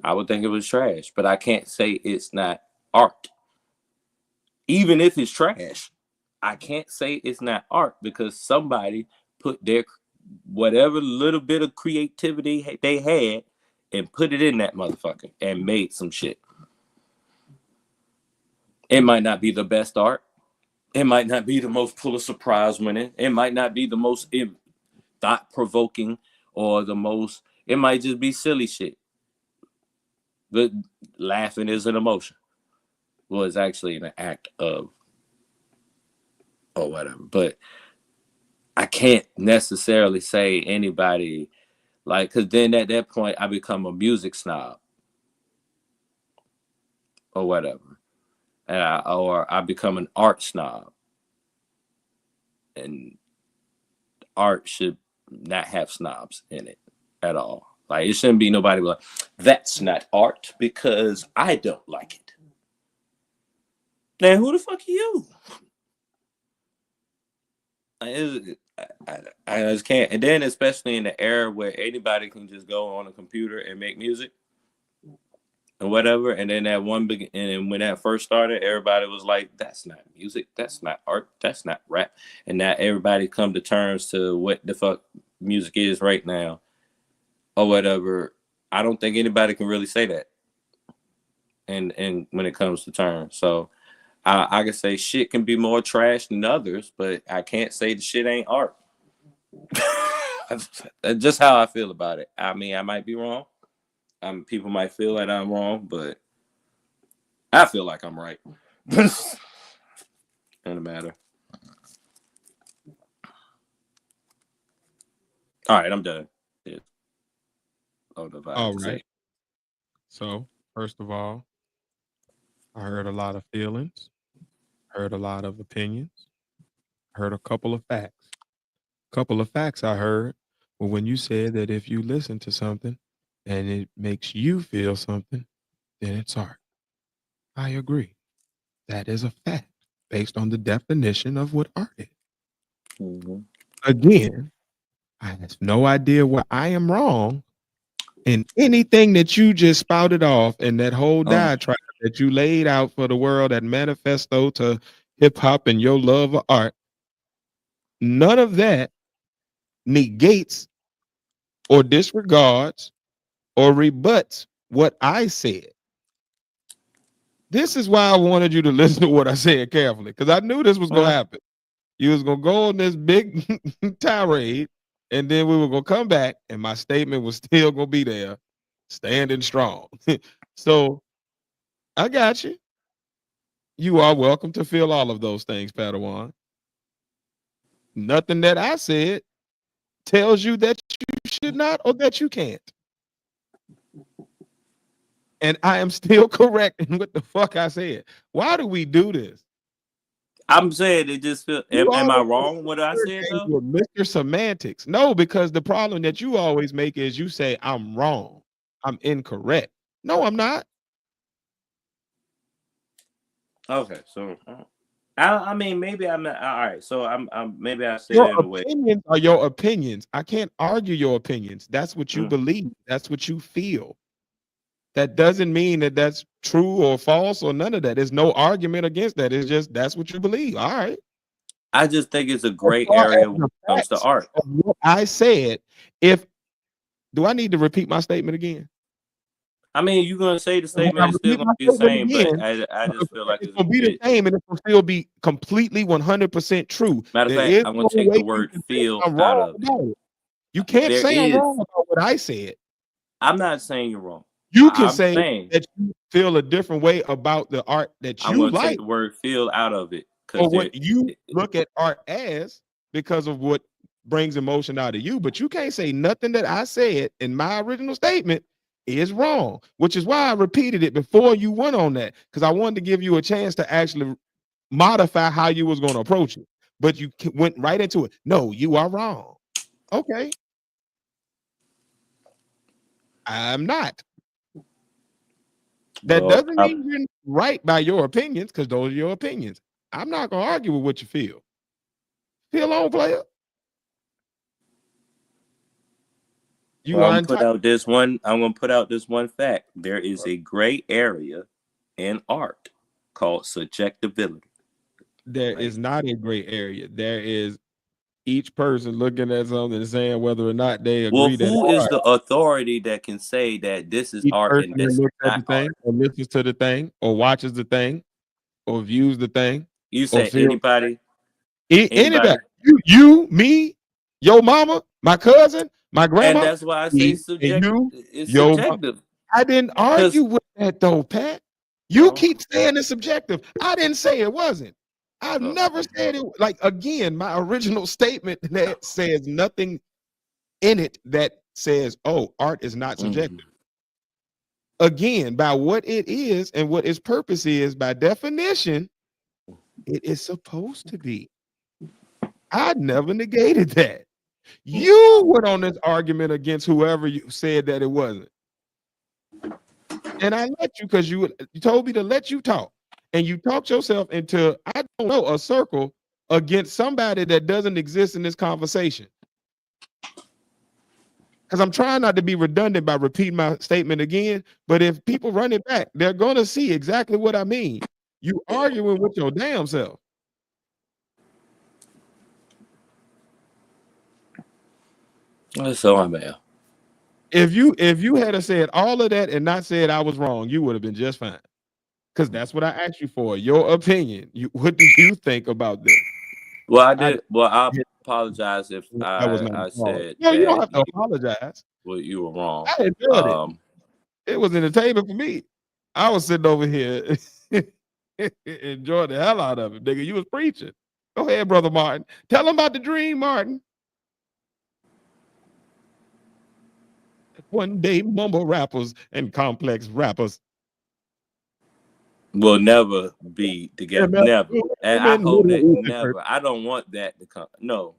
I would think it was trash, but I can't say it's not art. Even if it's trash, I can't say it's not art because somebody put their whatever little bit of creativity they had and put it in that motherfucker and made some shit. It might not be the best art. It might not be the most Pulitzer Prize winning. It might not be the most thought provoking or the most. It might just be silly shit. But laughing is an emotion. Well, it's actually an act of or whatever. But I can't necessarily say anybody like, because then at that point I become a music snob or whatever, and I become an art snob, and art should not have snobs in it at all. Like, it shouldn't be nobody like, that's not art because I don't like it. Now, who the fuck are you? I just can't. And then, especially in the era where anybody can just go on a computer and make music and whatever. And then and when that first started, everybody was like, that's not music, that's not art, that's not rap. And now everybody come to terms to what the fuck music is right now or whatever. I don't think anybody can really say that. And when it comes to terms. So I can say shit can be more trash than others, but I can't say the shit ain't art. That's just how I feel about it. I mean, I might be wrong. People might feel like I'm wrong, but I feel like I'm right. Doesn't matter. All right, I'm done. All right. So, first of all, I heard a lot of feelings, heard a lot of opinions, heard a couple of facts. Couple of facts I heard were when you said that if you listen to something and it makes you feel something, then it's art. I agree. That is a fact based on the definition of what art is. Mm-hmm. Again, I have no idea where I am wrong in anything that you just spouted off in that whole diatribe that you laid out for the world, that manifesto to hip hop and your love of art. None of that negates or disregards or rebuts what I said. This is why I wanted you to listen to what I said carefully, because I knew this was going to happen. You was going to go on this big tirade, and then we were going to come back, and my statement was still going to be there, standing strong. So I got you. You are welcome to feel all of those things, Padawan. Nothing that I said tells you that you should not or that you can't. And I am still correct in what the fuck I said. Why do we do this? I'm saying it just feel. Am I wrong? What I said though? Mr. Semantics. No, because the problem that you always make is you say I'm wrong. I'm incorrect. No, I'm not. Okay, so I mean maybe I'm not, all right. So I'm maybe I said Your it in a way. opinions are your opinions. I can't argue your opinions. That's what you believe. That's what you feel. That doesn't mean that that's true or false or none of that. There's no argument against that. It's just that's what you believe. All right. I just think it's a gray area when it comes to art. What I said, do I need to repeat my statement again? I mean, you're gonna say the statement is still gonna be the same, but I just feel like it's gonna be the same, and it will still be completely 100% true. Matter of fact, I'm gonna take the word "feel" out of it. You can't say I'm wrong about what I said. I'm not saying you're wrong. You can say that you feel a different way about the art that you like. I'm gonna take the word "feel" out of it or what you look at art as because of what brings emotion out of you. But you can't say nothing that I said in my original statement is wrong, which is why I repeated it before you went on that, because I wanted to give you a chance to actually modify how you was going to approach it. But you went right into it. No, you are wrong. Okay. I'm not. That doesn't mean you're right by your opinions, because those are your opinions. I'm not going to argue with what you feel. Feel on, player. I'm gonna put out this one fact. There is a gray area in art called subjectivity. There is not a gray area. There is each person looking at something and saying whether or not they agree that. Who is the authority that can say that this is art and this is not art? Or listens to the thing, or watches the thing, or views the thing? You say anybody? Anybody? You, me, your mama, my cousin, my grandma. And that's why I say subjective. It's your subjective. I didn't argue with that though, Pat. You keep saying it's subjective. I didn't say it wasn't. I've never said it. Like, again, my original statement that says nothing in it that says, oh, art is not subjective. Again, by what it is and what its purpose is, by definition, it is supposed to be. I never negated that. You went on this argument against whoever you said that it wasn't. And I let you, because you told me to let you talk. And you talked yourself into, I don't know, a circle against somebody that doesn't exist in this conversation. Because I'm trying not to be redundant by repeating my statement again. But if people run it back, they're going to see exactly what I mean. You arguing with your damn self. So I'm bad. If you had said all of that and not said I was wrong, you would have been just fine. Because that's what I asked you for. Your opinion. What do you think about this? Well, I did. I apologize if I said. No, you don't have to apologize. Well, you were wrong. I enjoyed it. it was entertainment for me. I was sitting over here enjoying the hell out of it, nigga. You was preaching. Go ahead, brother Martin. Tell him about the dream, Martin. One day, mumble rappers and complex rappers will never be together. Never. And I hope that never. I don't want that to come. No.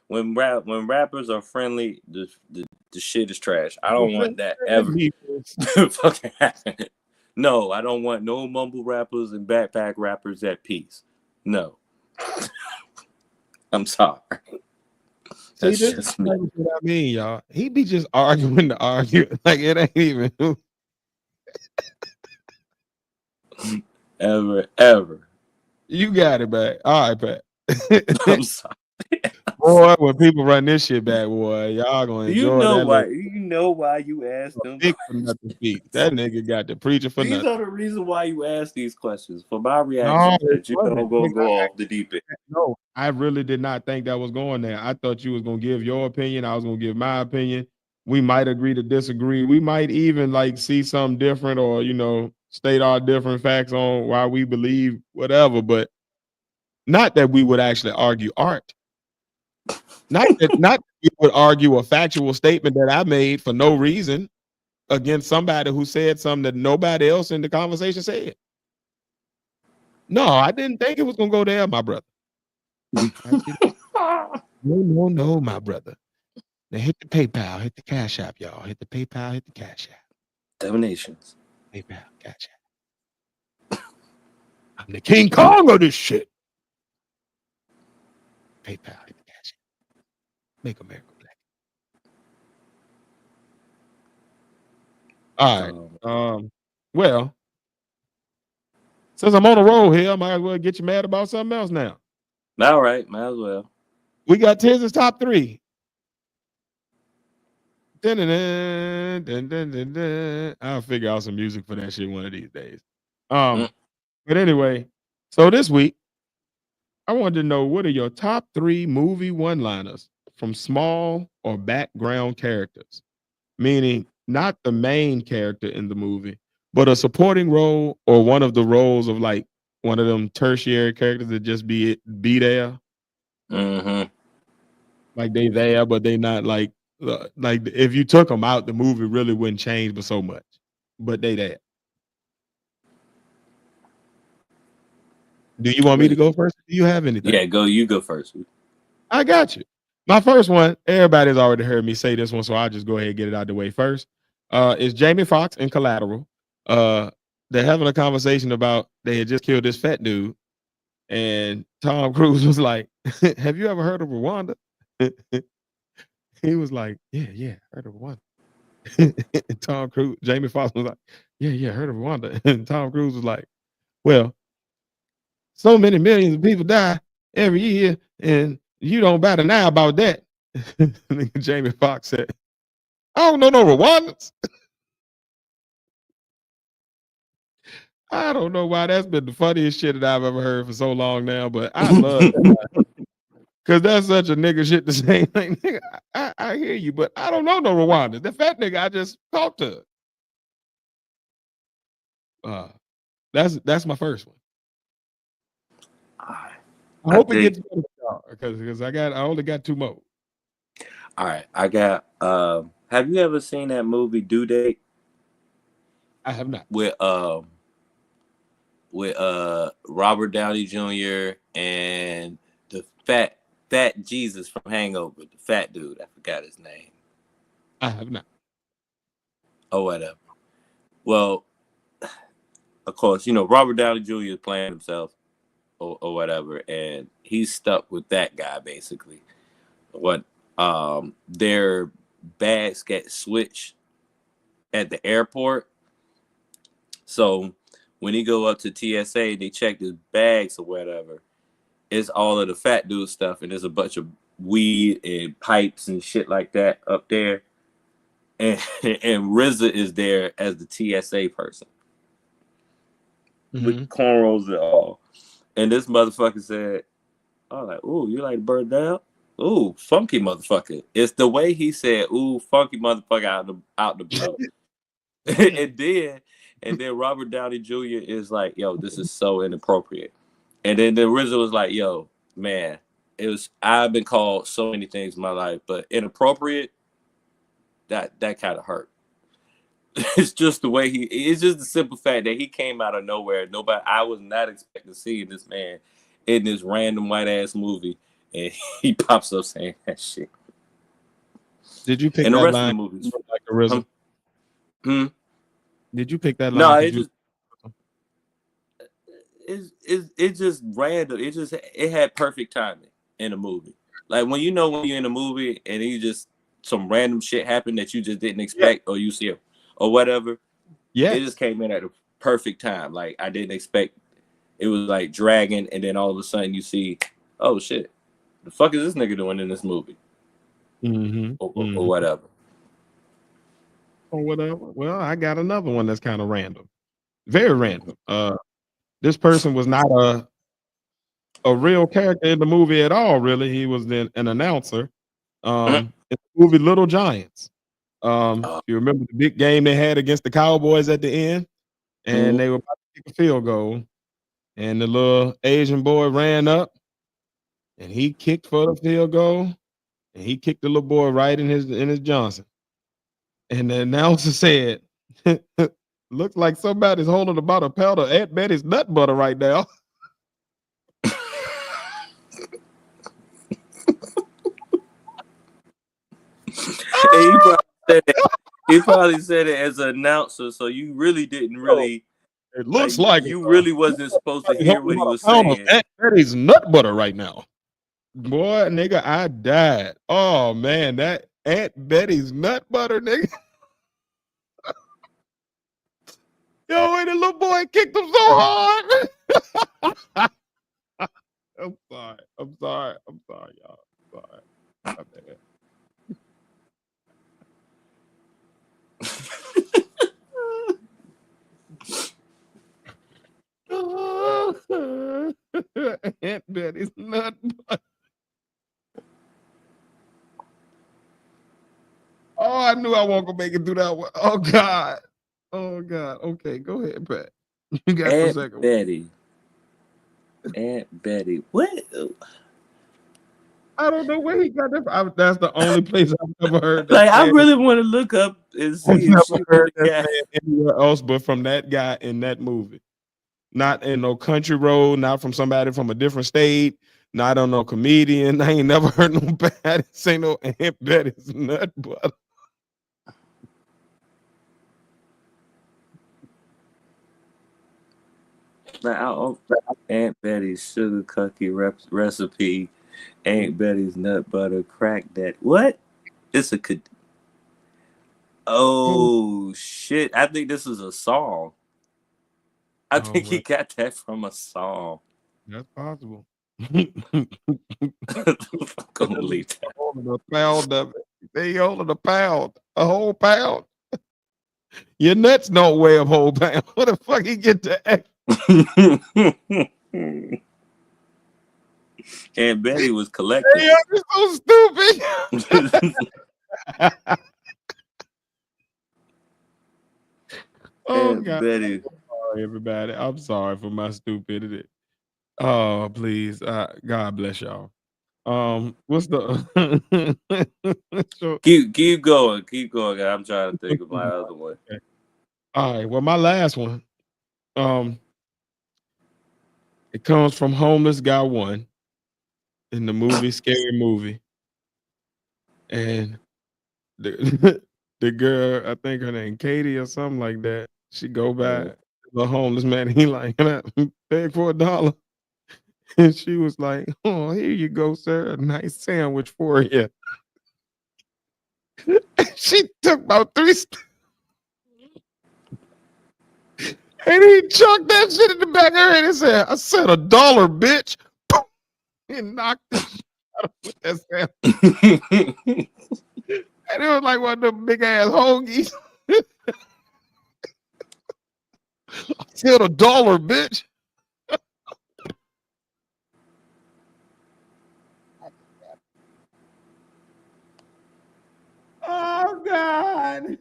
When rappers are friendly, the shit is trash. I don't want that ever fucking happen. No, I don't want no mumble rappers and backpack rappers at peace. No. I'm sorry. That's just me. What I mean, y'all. He be just arguing to argue. Like it ain't even ever. You got it back. All right, Pat. I'm sorry. Boy, when people run this shit back, boy, y'all gonna enjoy that. You know why you asked them? That nigga got the preacher for nothing. These are the reason why you ask these questions. For my reaction, that you don't go off the deep end. No, I really did not think that was going there. I thought you was gonna give your opinion. I was gonna give my opinion. We might agree to disagree. We might even like see something different, or state our different facts on why we believe whatever. But not that we would actually argue art. Not that we would argue a factual statement that I made for no reason against somebody who said something that nobody else in the conversation said. No, I didn't think it was gonna go there, my brother. No, my brother. Now hit the PayPal, hit the Cash App, y'all. Hit the PayPal, hit the Cash App. Donations. PayPal, Cash App. I'm the King Kong of this shit. PayPal, hit the Cash App. Make America black. All right. Well, since I'm on a roll here, I might as well get you mad about something else now. All right, might as well. We got Tiz's top 3. I'll figure out some music for that shit one of these days. But anyway, so this week, I wanted to know, what are your top 3 movie one-liners from small or background characters? Meaning not the main character in the movie, but a supporting role or one of the roles of like one of them tertiary characters that just be there. Mm-hmm. Like they there, but they not like if you took them out, the movie really wouldn't change but so much. But they there. Do you want me to go first? Do you have anything? Yeah, you go first. I got you. My first one, everybody's already heard me say this one, so I'll just go ahead and get it out of the way first. Is Jamie Foxx in Collateral. They're having a conversation about they had just killed this fat dude, and Tom Cruise was like, have you ever heard of Rwanda? He was like, yeah, heard of Rwanda. Tom Cruise, Jamie Foxx was like, yeah, heard of Rwanda. And Tom Cruise was like, well, so many millions of people die every year, and you don't bat an eye about that. Jamie Foxx said, I don't know no Rwandans. I don't know why that's been the funniest shit that I've ever heard for so long now, but I love that. Because that's such a nigga shit to say. Like, nigga, I hear you, but I don't know no Rwandans. The fat nigga I just talked to. That's my first one. I hope it gets better because I only got 2 more. All right, I got. Have you ever seen that movie Due Date? I have not. With Robert Downey Jr. and the fat Jesus from Hangover, the fat dude. I forgot his name. I have not. Oh, whatever. Well, of course, Robert Downey Jr. is playing himself or whatever, and he's stuck with that guy basically. Their bags get switched at the airport. So when he go up to TSA, they check his bags or whatever. It's all of the fat dude stuff, and there's a bunch of weed and pipes and shit like that up there. And RZA is there as the TSA person with cornrows and all. And this motherfucker said, "Oh, like, ooh, you like Bird Down? Ooh, funky motherfucker." It's the way he said, "Ooh, funky motherfucker" out the blue. And then Robert Downey Jr. is like, yo, this is so inappropriate. And then the original was like, yo, man, I've been called so many things in my life, but inappropriate, that kind of hurt. It's just the way it's just the simple fact that he came out of nowhere. I was not expecting to see this man in this random white ass movie, and he pops up saying that shit. Did you pick and the that rest line? of the movies? Like a RZA? Did you pick that line? No, it's just random. It had perfect timing in the movie. Like when you're in a movie and you just some random shit happened that you just didn't expect, or you see it or whatever. Yeah, it just came in at a perfect time. Like I didn't expect. It was like dragging, and then all of a sudden you see, oh shit, the fuck is this nigga doing in this movie? Or whatever. Or whatever. Well, I got another one that's kind of random, very random. This person was not a real character in the movie at all. Really, he was then an announcer. In the movie Little Giants. You remember the big game they had against the Cowboys at the end, and they were about to kick a field goal, and the little Asian boy ran up, and he kicked for the field goal, and he kicked the little boy right in his Johnson. And the announcer said, "Looks like somebody's holding about a pound of Aunt Betty's nut butter right now." He probably said it as an announcer, so you really didn't really. It looks like you really wasn't supposed to hear what he was saying. Aunt Betty's nut butter right now. Boy, nigga, I died. Oh man, that Aunt Betty's nut butter, nigga. Yo, and the little boy kicked him so hard. I'm sorry, y'all. I'm sorry. My bad. Aunt Betty's nut butter. Oh, I knew I wasn't gonna make it through that one. Oh God. Okay, go ahead, Pat. You got the second one. Aunt Betty. What? I don't know where he got that. That's the only place I've ever heard that. Like I really want to look up and see if she heard that anywhere else but from that guy in that movie. Not in no country road, not from somebody from a different state, not on no comedian. I ain't never heard nobody say no Aunt Betty's nut butter. Aunt Betty's sugar cookie recipe. Aunt Betty's nut butter crack that. What? It's a Oh shit! I think this is a song. I think he got that from a song. That's possible. I'm gonna leave that. A pound of it. They holding a whole pound. Your nuts don't weigh a whole pound. What the fuck he get to act? Aunt Betty was collecting. Hey, you're so stupid. Oh Aunt God. Betty. Sorry, everybody. I'm sorry for my stupidity. Oh, please. God bless y'all. What's the keep going. I'm trying to think of my other one. Okay. All right. Well, my last one. It comes from Homeless Guy 1 in the movie Scary Movie. And the the girl, I think her name Katie or something like that. She go by the homeless man. He like, "Can I beg for $1?" And she was like, "Oh, here you go, sir. A nice sandwich for you." She took about 3 and he chucked that shit in the back of her head and said, "I said $1, bitch." And knocked the shit out with that sandwich. And it was like one of them big ass hoagies. I said $1, bitch. Oh God.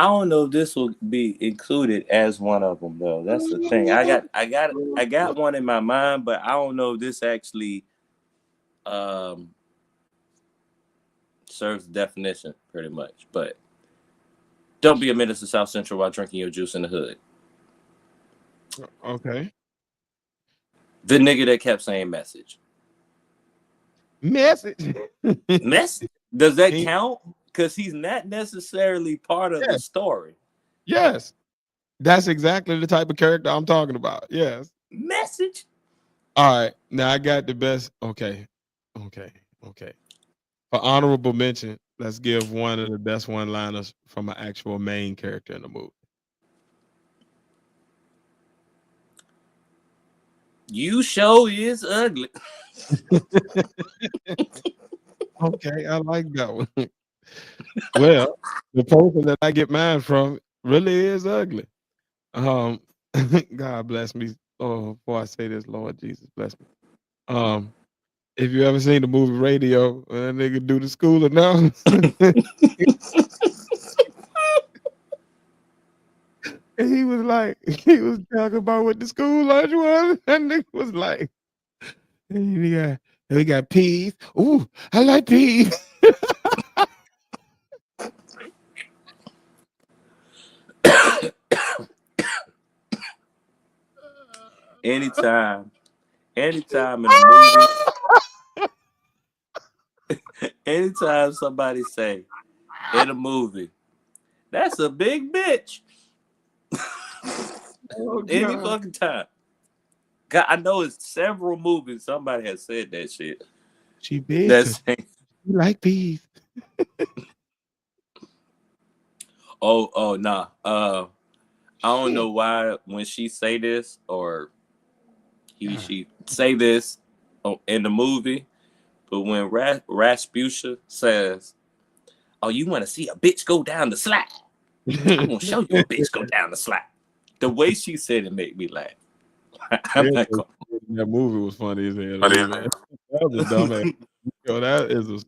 I don't know if this will be included as one of them though. That's the thing. I got one in my mind, but I don't know if this actually serves the definition pretty much. But don't be a menace to South Central while drinking your juice in the hood. Okay. The nigga that kept saying message. Message. Message? Does that count? Because he's not necessarily part of the story. Yes. That's exactly the type of character I'm talking about. Yes. Message. All right. Now I got the best. Okay. For honorable mention, let's give one of the best one-liners from an actual main character in the movie. You show is ugly. Okay, I like that one. Well, the person that I get mine from really is ugly. God bless me. Oh, before I say this, Lord Jesus bless me. If you ever seen the movie Radio, when that nigga do the school announcement, and he was talking about what the school lunch was. That nigga was like, we got peas. Ooh, I like peas. Anytime in a movie, anytime somebody say in a movie, that's a big bitch. Any fucking time. God, I know it's several movies somebody has said that shit. She big. That's You like peas. nah. I don't know why when she say this or she say this in the movie, but when Rasputia says, "Oh, you want to see a bitch go down the slide? I'm gonna show you a bitch go down the slide." The way she said it made me laugh. That movie was funny as hell. Man. That was a dumbass.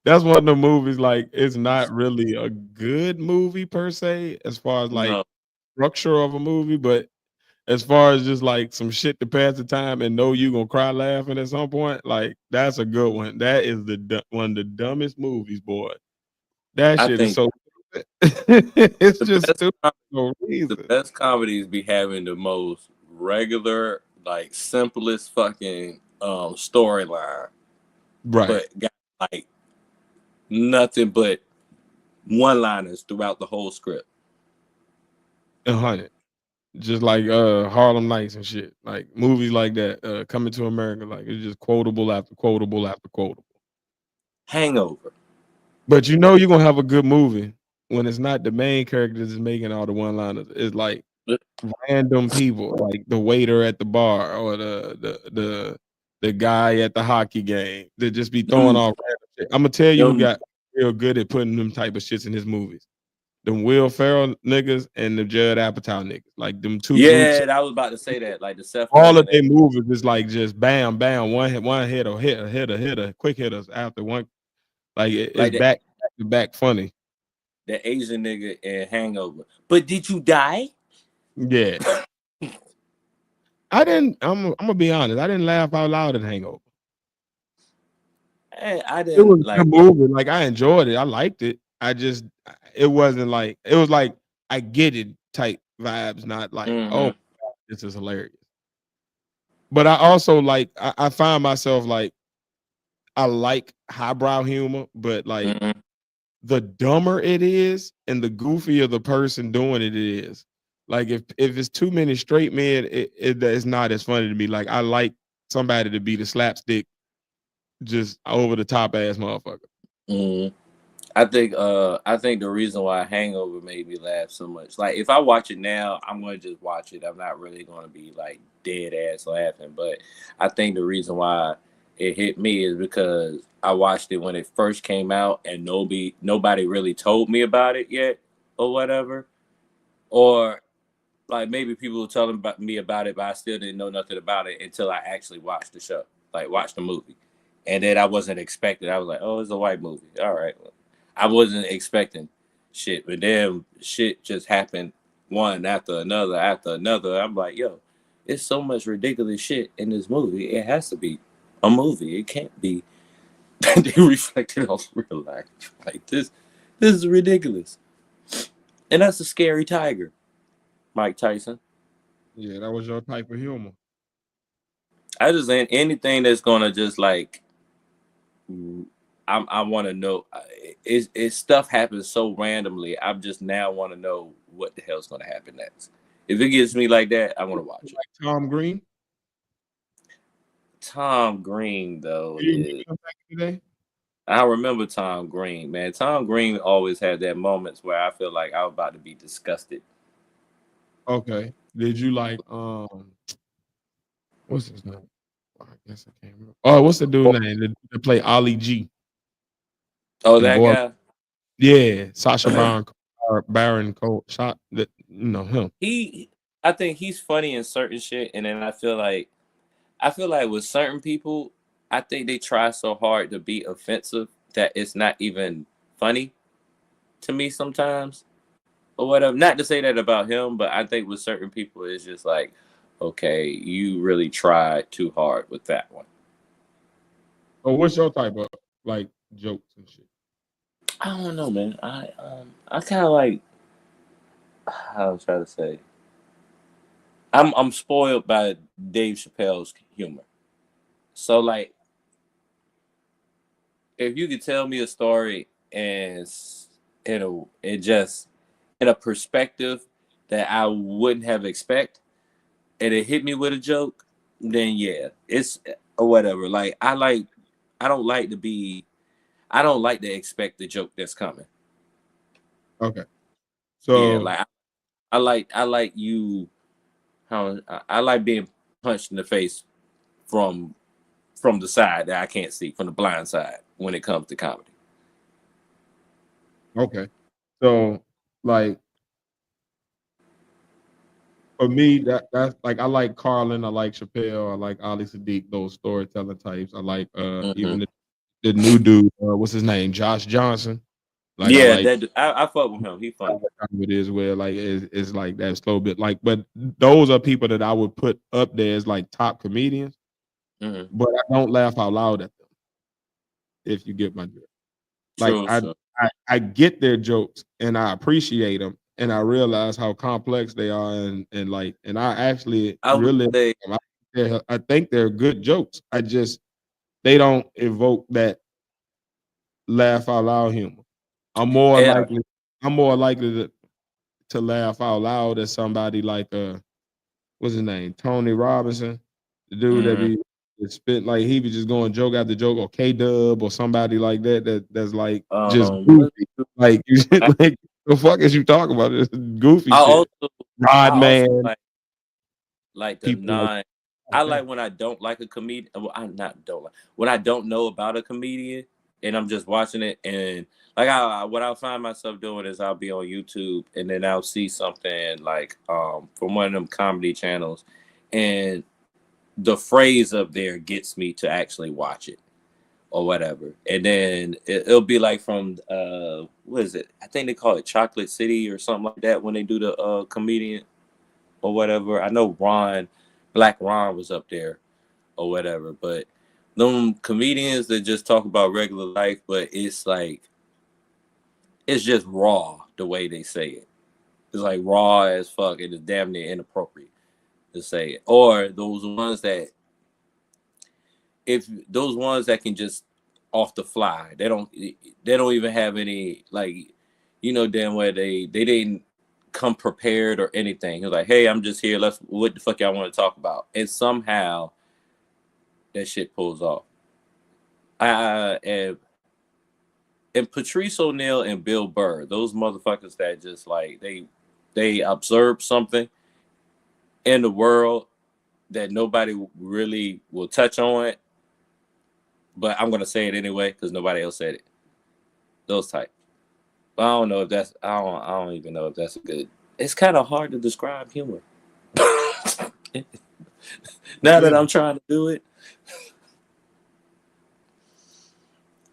That's one of the movies. Like, it's not really a good movie per se, as far as like structure of a movie, but as far as just like some shit to pass the time and know you gonna cry laughing at some point, like that's a good one. That is one of the dumbest movies, boy. That shit is so. It's just stupid. The best comedies be having the most regular, like simplest fucking storyline, right? But got like nothing but one-liners throughout the whole script. 100. Just like Harlem Nights and shit, like movies like that, Coming to America, like it's just quotable after quotable after quotable. Hangover. But you know you're gonna have a good movie when it's not the main character that's making all the one-liners. It's like random people, like the waiter at the bar or the guy at the hockey game that just be throwing off random shit. I'm gonna tell you who got real good at putting them type of shits in his movies. Them Will Ferrell niggas and the Judd Apatow niggas, like them two groups. Yeah, I was about to say that. Like the Seth. All of their movies is like just bam, bam, one hitter, quick hitters after one. Like it's like back to back funny. The Asian nigga in Hangover. But did you die? Yeah. I didn't. I'm gonna be honest. I didn't laugh out loud at Hangover. I didn't. It was a movie. Like I enjoyed it. I liked it. It wasn't like it was like I get it type vibes. Not like oh, this is hilarious. But I also like I find myself like I like highbrow humor, but like the dumber it is and the goofier the person doing it is. Like if it's too many straight men, it's not as funny to me. Like I like somebody to be the slapstick, just over the top ass motherfucker. I think the reason why Hangover made me laugh so much, like if I watch it now, I'm gonna just watch it. I'm not really gonna be like dead ass laughing. But I think the reason why it hit me is because I watched it when it first came out and nobody really told me about it yet or whatever. Or like maybe people were telling me about it, but I still didn't know nothing about it until I actually watched the show, like watched the movie. And then I wasn't expecting. I was like, oh, it's a white movie. All right. I wasn't expecting shit, but then shit just happened one after another after another. I'm like, yo, it's so much ridiculous shit in this movie. It has to be a movie. It can't be that they reflected on real life. Like this is ridiculous. And that's a scary tiger, Mike Tyson. Yeah, that was your type of humor. I just ain't anything that's gonna just like I want to know. It stuff happens so randomly. I just now want to know what the hell's gonna happen next. If it gets me like that, I want to watch it. Like Tom Green. Tom Green though Do you remember is him back in the day? I remember Tom Green, man. Tom Green always had that moments where I feel like I was about to be disgusted. Okay. Did you like what's his name? I guess I can't remember. Oh, what's the dude name that play Ollie G? Oh, And that boy, guy. yeah, Sasha Baron Cole shot that him. I think he's funny in certain shit, and then I feel like with certain people, I think they try so hard to be offensive that it's not even funny to me sometimes or whatever. Not to say that about him, but I think with certain people, it's just like, okay, you really tried too hard with that one. Oh, what's your type of like jokes and shit? I don't know, man. I kind of like how I was trying to say. I'm spoiled by Dave Chappelle's humor. So like, if you could tell me a story and just in a perspective that I wouldn't have expect, and it hit me with a joke, then yeah, it's or whatever. Like I don't like to be, I don't like to expect the joke that's coming. Okay. Yeah, So like I like you. How I like being punched in the face from the side that I can't see, from the blind side when it comes to comedy. okay. So like for me, that's like I like Carlin, I like Chappelle, I like Ali Sadiq, those storytelling types. I like Mm-hmm. even the new dude, what's his name? Josh Johnson. Like I Yeah, like that I fuck with him. He funny. it is where like it's like that slow bit like but those are people that I would put up there as like top comedians, Mm-hmm. but I don't laugh out loud at them, if you get my drift. Like True, true. I get their jokes and I appreciate them and I realize how complex they are and like and I actually I would really say, I think they're good jokes. I just they don't evoke that laugh out loud humor. I'm more yeah, likely I'm more likely to laugh out loud at somebody like what's his name? Tony Robinson, the dude that mm, be that spit like he be just going joke after joke, or K Dub or somebody like that's like just let's goofy. do- Like you I, like the fuck is you talking about? This goofy I shit. also I Rod also Man, like the people like non. I like when I don't like a comedian. Well, I not don't like when I don't know about a comedian and I'm just watching it, and like what I'll find myself doing is I'll be on YouTube and then I'll see something like from one of them comedy channels, and the phrase up there gets me to actually watch it or whatever. And then it'll be like from what is it? I think they call it Chocolate City or something like that when they do the comedian or whatever. I know Black Ron was up there or whatever, but them comedians that just talk about regular life, but it's like it's just raw the way they say it. It's like raw as fuck. It is damn near inappropriate to say it. Or those ones that can just off the fly. They don't even have any like damn well they didn't come prepared or anything. It's like, hey, I'm just here. What the fuck y'all want to talk about? And somehow that shit pulls off. And Patrice O'Neal and Bill Burr, those motherfuckers that just like they observe something in the world that nobody really will touch on it, but I'm gonna say it anyway because nobody else said it. Those type. But I don't know if that's I don't even know if that's a good. It's kind of hard to describe humor. Now that yeah. I'm trying to do it,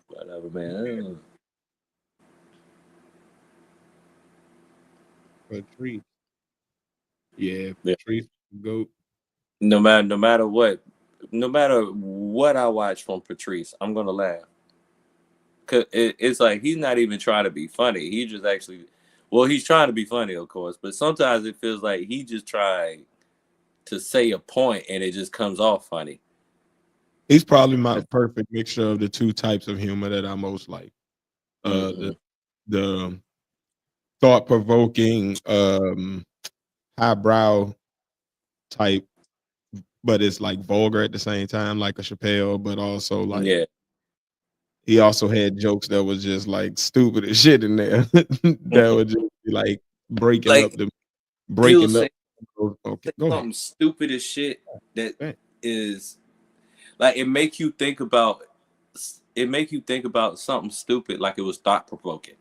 whatever, man. Patrice. Yeah, Yeah. Patrice goat. No matter what I watch from Patrice, I'm gonna laugh. Cause it's like he's not even trying to be funny. He just actually, well, he's trying to be funny, of course, but sometimes it feels like he just trying to say a point and it just comes off funny. He's probably my perfect mixture of the two types of humor that I most like. Mm-hmm. The thought provoking, highbrow type, but it's like vulgar at the same time, like a Chappelle, but also like Yeah. he also had jokes that was just like stupid as shit in there. That would just be like breaking Like up the he'll breaking up. say Okay, go ahead. something stupid as shit that Go ahead. is like it make you think about something stupid like it was thought provoking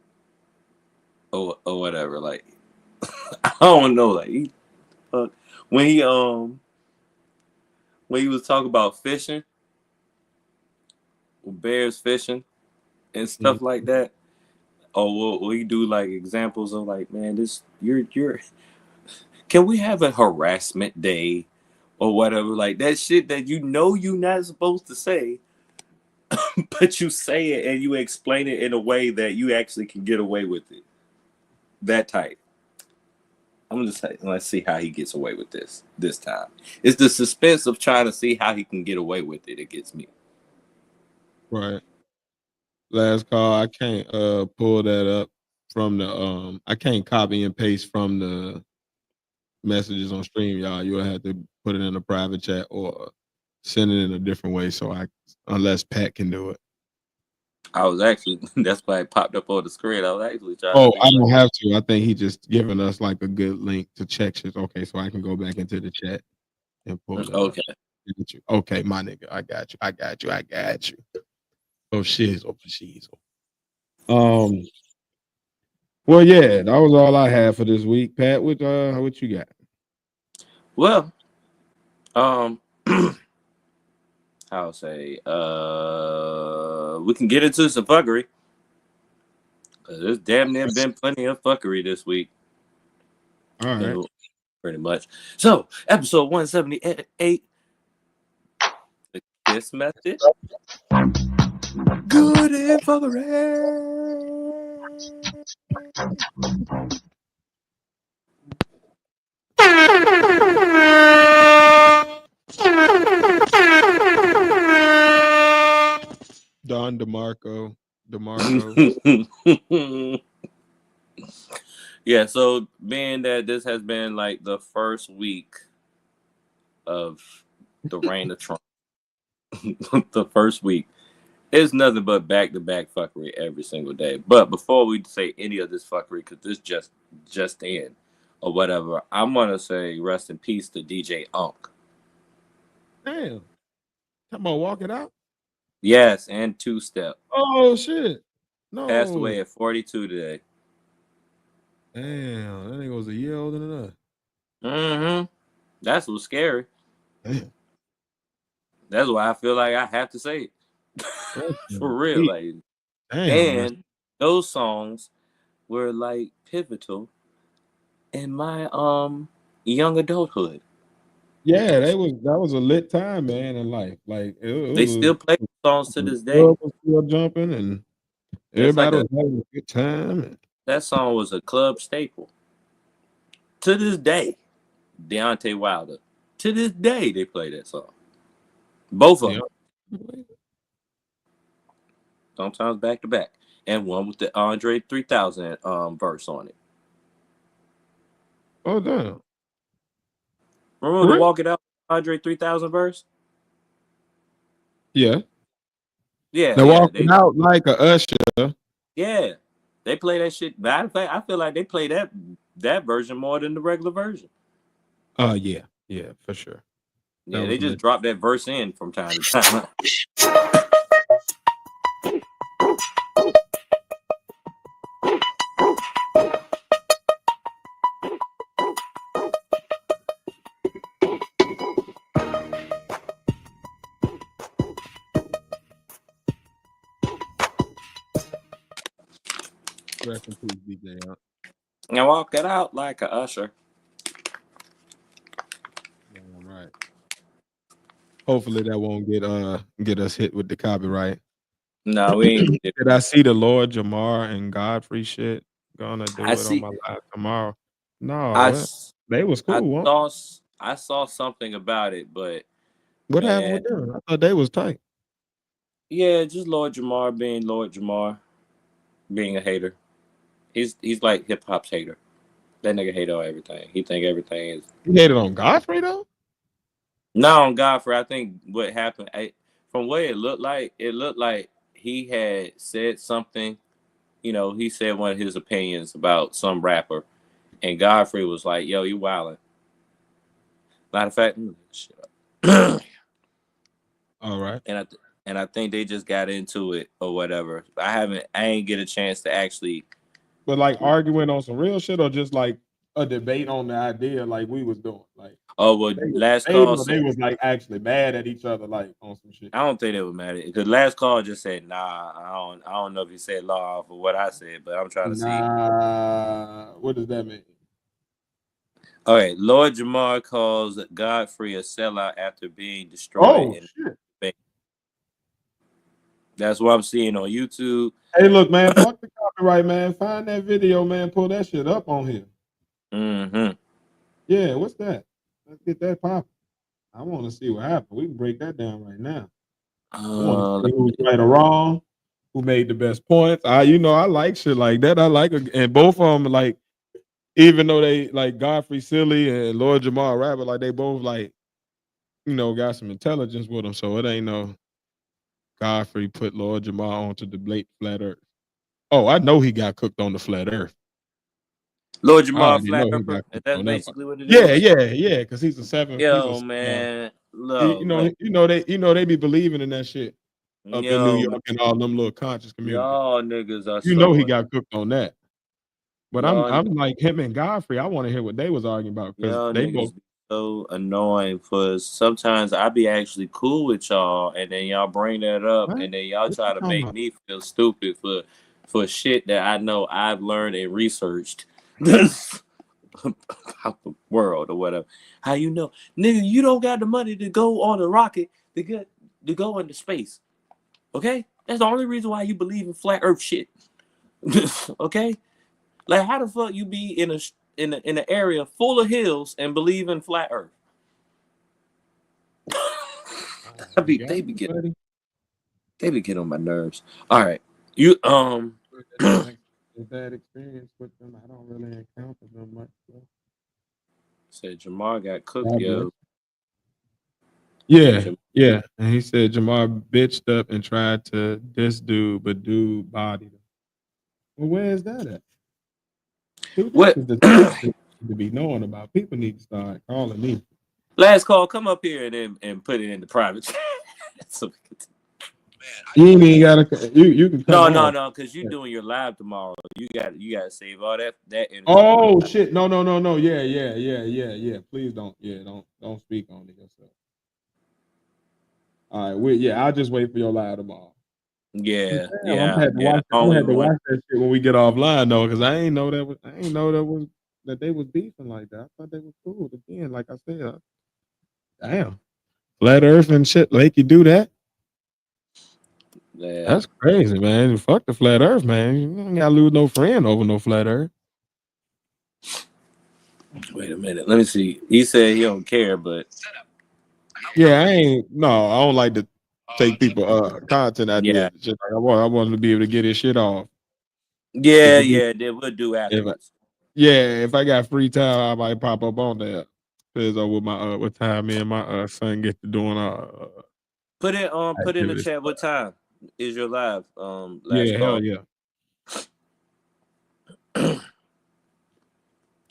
or whatever. Like I don't know, like when he when he was talking about fishing, bears fishing and Mhm. stuff like that. Or will he do like examples of like, man, this you're can we have a harassment day or whatever, like that shit that you know you're not supposed to say, but you say it and you explain it in a way that you actually can get away with it. That type. I'm just saying, let's see how he gets away with this time. It's the suspense of trying to see how he can get away with it. It gets me. Right. Last call. I can't pull that up from the I can't copy and paste from the messages on stream, y'all. You'll have to put it in a private chat or send it in a different way so I unless Pat can do it. I was actually that's why it popped up on the screen. I was actually trying to Oh, I figure don't out. have to. I think he just giving us like a good link to check shit. Okay, so I can go back into the chat and pull that up. Okay. Okay, my nigga. I got you. I got you. I got you. Oh shizzle for shizzle. Um well yeah, that was all I had for this week. Pat, what you got? Well, um I'll say we can get into some fuckery. Cause there's damn near been plenty of fuckery this week. All right. Pretty much. So, episode 178, the K.I.S.S method. Good and fuckery. Don DeMarco. Yeah, so being that this has been like the first week of the reign of Trump, the first week, it's nothing but back to back fuckery every single day. But before we say any of this fuckery, because this just in or whatever, I'm gonna say rest in peace to DJ Unk. Damn. Come on, walk it out. Yes, and Two Step Oh shit. passed No. away at 42 today. Damn, that nigga was a year older than us. Mm-hmm. That's what's scary. Damn. That's why I feel like I have to say it. For real. Like, Damn. and those songs were like pivotal in my young adulthood. Yeah, that was a lit time, man, in life. Like it They was still play songs to the this day. club was still jumping and That's like everybody was having a good time. that song was a club staple. To this day, Deontay Wilder. To this day, they play that song. Both of Yeah. them. Sometimes back to back. And one with the Andre 3000 verse on it. Oh damn. Remember For the real? Walk It Out Andre 3000 verse? Yeah. Yeah, Now yeah. walking out like a usher. Yeah. They play that shit. Matter of fact, I feel like they play that version more than the regular version. Yeah. Yeah, for sure. That Yeah, was they just lit. drop that verse in from time to time. Rest in peace, DJ. And walk it out like a usher. All right. Hopefully that won't get us hit with the copyright. No, we ain't gonna Did I see the Lord Jamar and Godfrey shit? Gonna I do it on see my live tomorrow. No, I, what? s- They was I cool. Huh? saw I saw something about it, but What happened man, with them? I thought they was tight. yeah, just Lord Jamar being Lord Jamar, being a hater. He's like hip hop's hater. That nigga hate on everything. He think everything is You hated on Godfrey though? not on Godfrey. I think what happened, from what it looked like he had said something. You know, he said one of his opinions about some rapper, and Godfrey was like, "Yo, you wildin'." Matter of fact, shut up. All right. And I think they just got into it or whatever. I ain't get a chance to actually. But like arguing on some real shit or just like a debate on the idea like we was doing. Like Oh well, they was last call debating or said they was like actually mad at each other like on some shit. I don't think they were mad at it because last call just said nah. I don't know if he said law off of what I said, but I'm trying to see. Nah, what does that mean? All right, Lord Jamar calls Godfrey a sellout after being destroyed Oh in shit. debate. That's what I'm seeing on YouTube. Hey, look, man, fuck the copyright, man. Find that video, man. Pull that shit up on here. Mm-hmm. Yeah, what's that? Let's get that popping. I want to see what happened. We can break that down right now. I want to see who's right or wrong, who made the best points. I like shit like that. I like it. And both of them, like, even though they like Godfrey Silly and Lord Jamal Rabbit, like they both like, got some intelligence with them. So it ain't no Godfrey put Lord Jamal onto the blatant flat earth. Oh, I know he got cooked on the flat earth. Lord I Jamar already Flat know he Earther. got cooked That's on that part. basically what it Yeah, is. yeah, yeah. Because he's a seven. Yo, man. You Look, know, look. they be believing in that shit up in New Yo, man. York and all them little conscious communities. Y'all niggas are You know he so got cooked on that. But y'all I'm like him and Godfrey. I want to hear what they was arguing about because y'all they both. niggas be so annoying for sometimes I be actually cool with y'all and then y'all bring that up What? and then y'all What try you to talking make about? me feel stupid for shit that I know I've learned and researched about the world or whatever. How you know? Nigga, you don't got the money to go on a rocket to go into space. Okay? That's the only reason why you believe in flat earth shit. Okay? Like how the fuck you be in an area full of hills and believe in flat earth? You got They be me, getting buddy. on my nerves. All right. You Bad experience with them. I don't really encounter them much. So. said Jamar got cooked, God bless. yo. Yeah, Jam- yeah. And he said Jamar bitched up and tried to diss dude, but dude bodied him. Well, where is that at? See, this what is the stuff that need to be knowing about. People need to start calling me. last call, come up here and put it in the private chat. So You ain't even gotta. You can come on. no, because you doing your live tomorrow. You gotta save all that energy for the Oh shit! No, no, no, no. Yeah, yeah, yeah, yeah, yeah. Please don't. Yeah, don't speak on it yourself. All right. I'll just wait for your live tomorrow. Damn, I'm gonna have to yeah. watch. I'm gonna Only have to one. watch that shit when we get offline though, because I ain't know that was. I ain't know that they was beefing like that. I thought they was cool. Again, like I said, damn, flat Earth and shit. Like you do that? Yeah. That's crazy, man. Fuck the flat Earth, man. You ain't gotta lose no friend over no flat Earth. Wait a minute. Let me see. He said he don't care, but Yeah, I ain't. No, I don't like to take people content yeah, ideas. And shit. Like I want him to be able to get his shit off. yeah, If it, yeah. Then we'll do if I, afterwards. yeah, if I got free time, I might pop up on there. Depends on what time me and my son get to doing Put in the activities. chat. What time is your live? Last Yeah, hell call. yeah.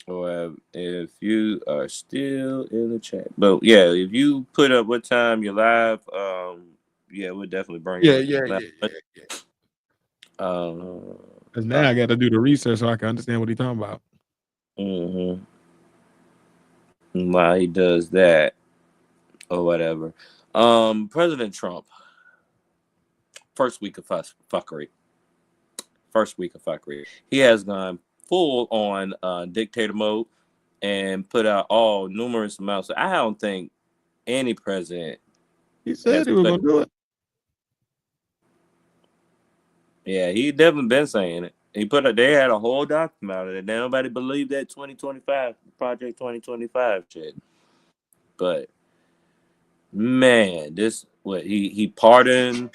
Or if you are still in the chat. But yeah, if you put up what time you're live, yeah, we'll definitely bring Yeah, you. yeah, But, yeah, yeah. Because now uh, I got to do the research so I can understand what he's talking about. mm-hmm. While he does that or whatever. President Trump, first week of fuckery. He has gone full on dictator mode and put out all numerous amounts. I don't think any president. He said he was gonna do it. Yeah, he definitely been saying it. He they had a whole document out of it. Nobody believed that 2025 Project 2025 shit. But man, this what he pardoned.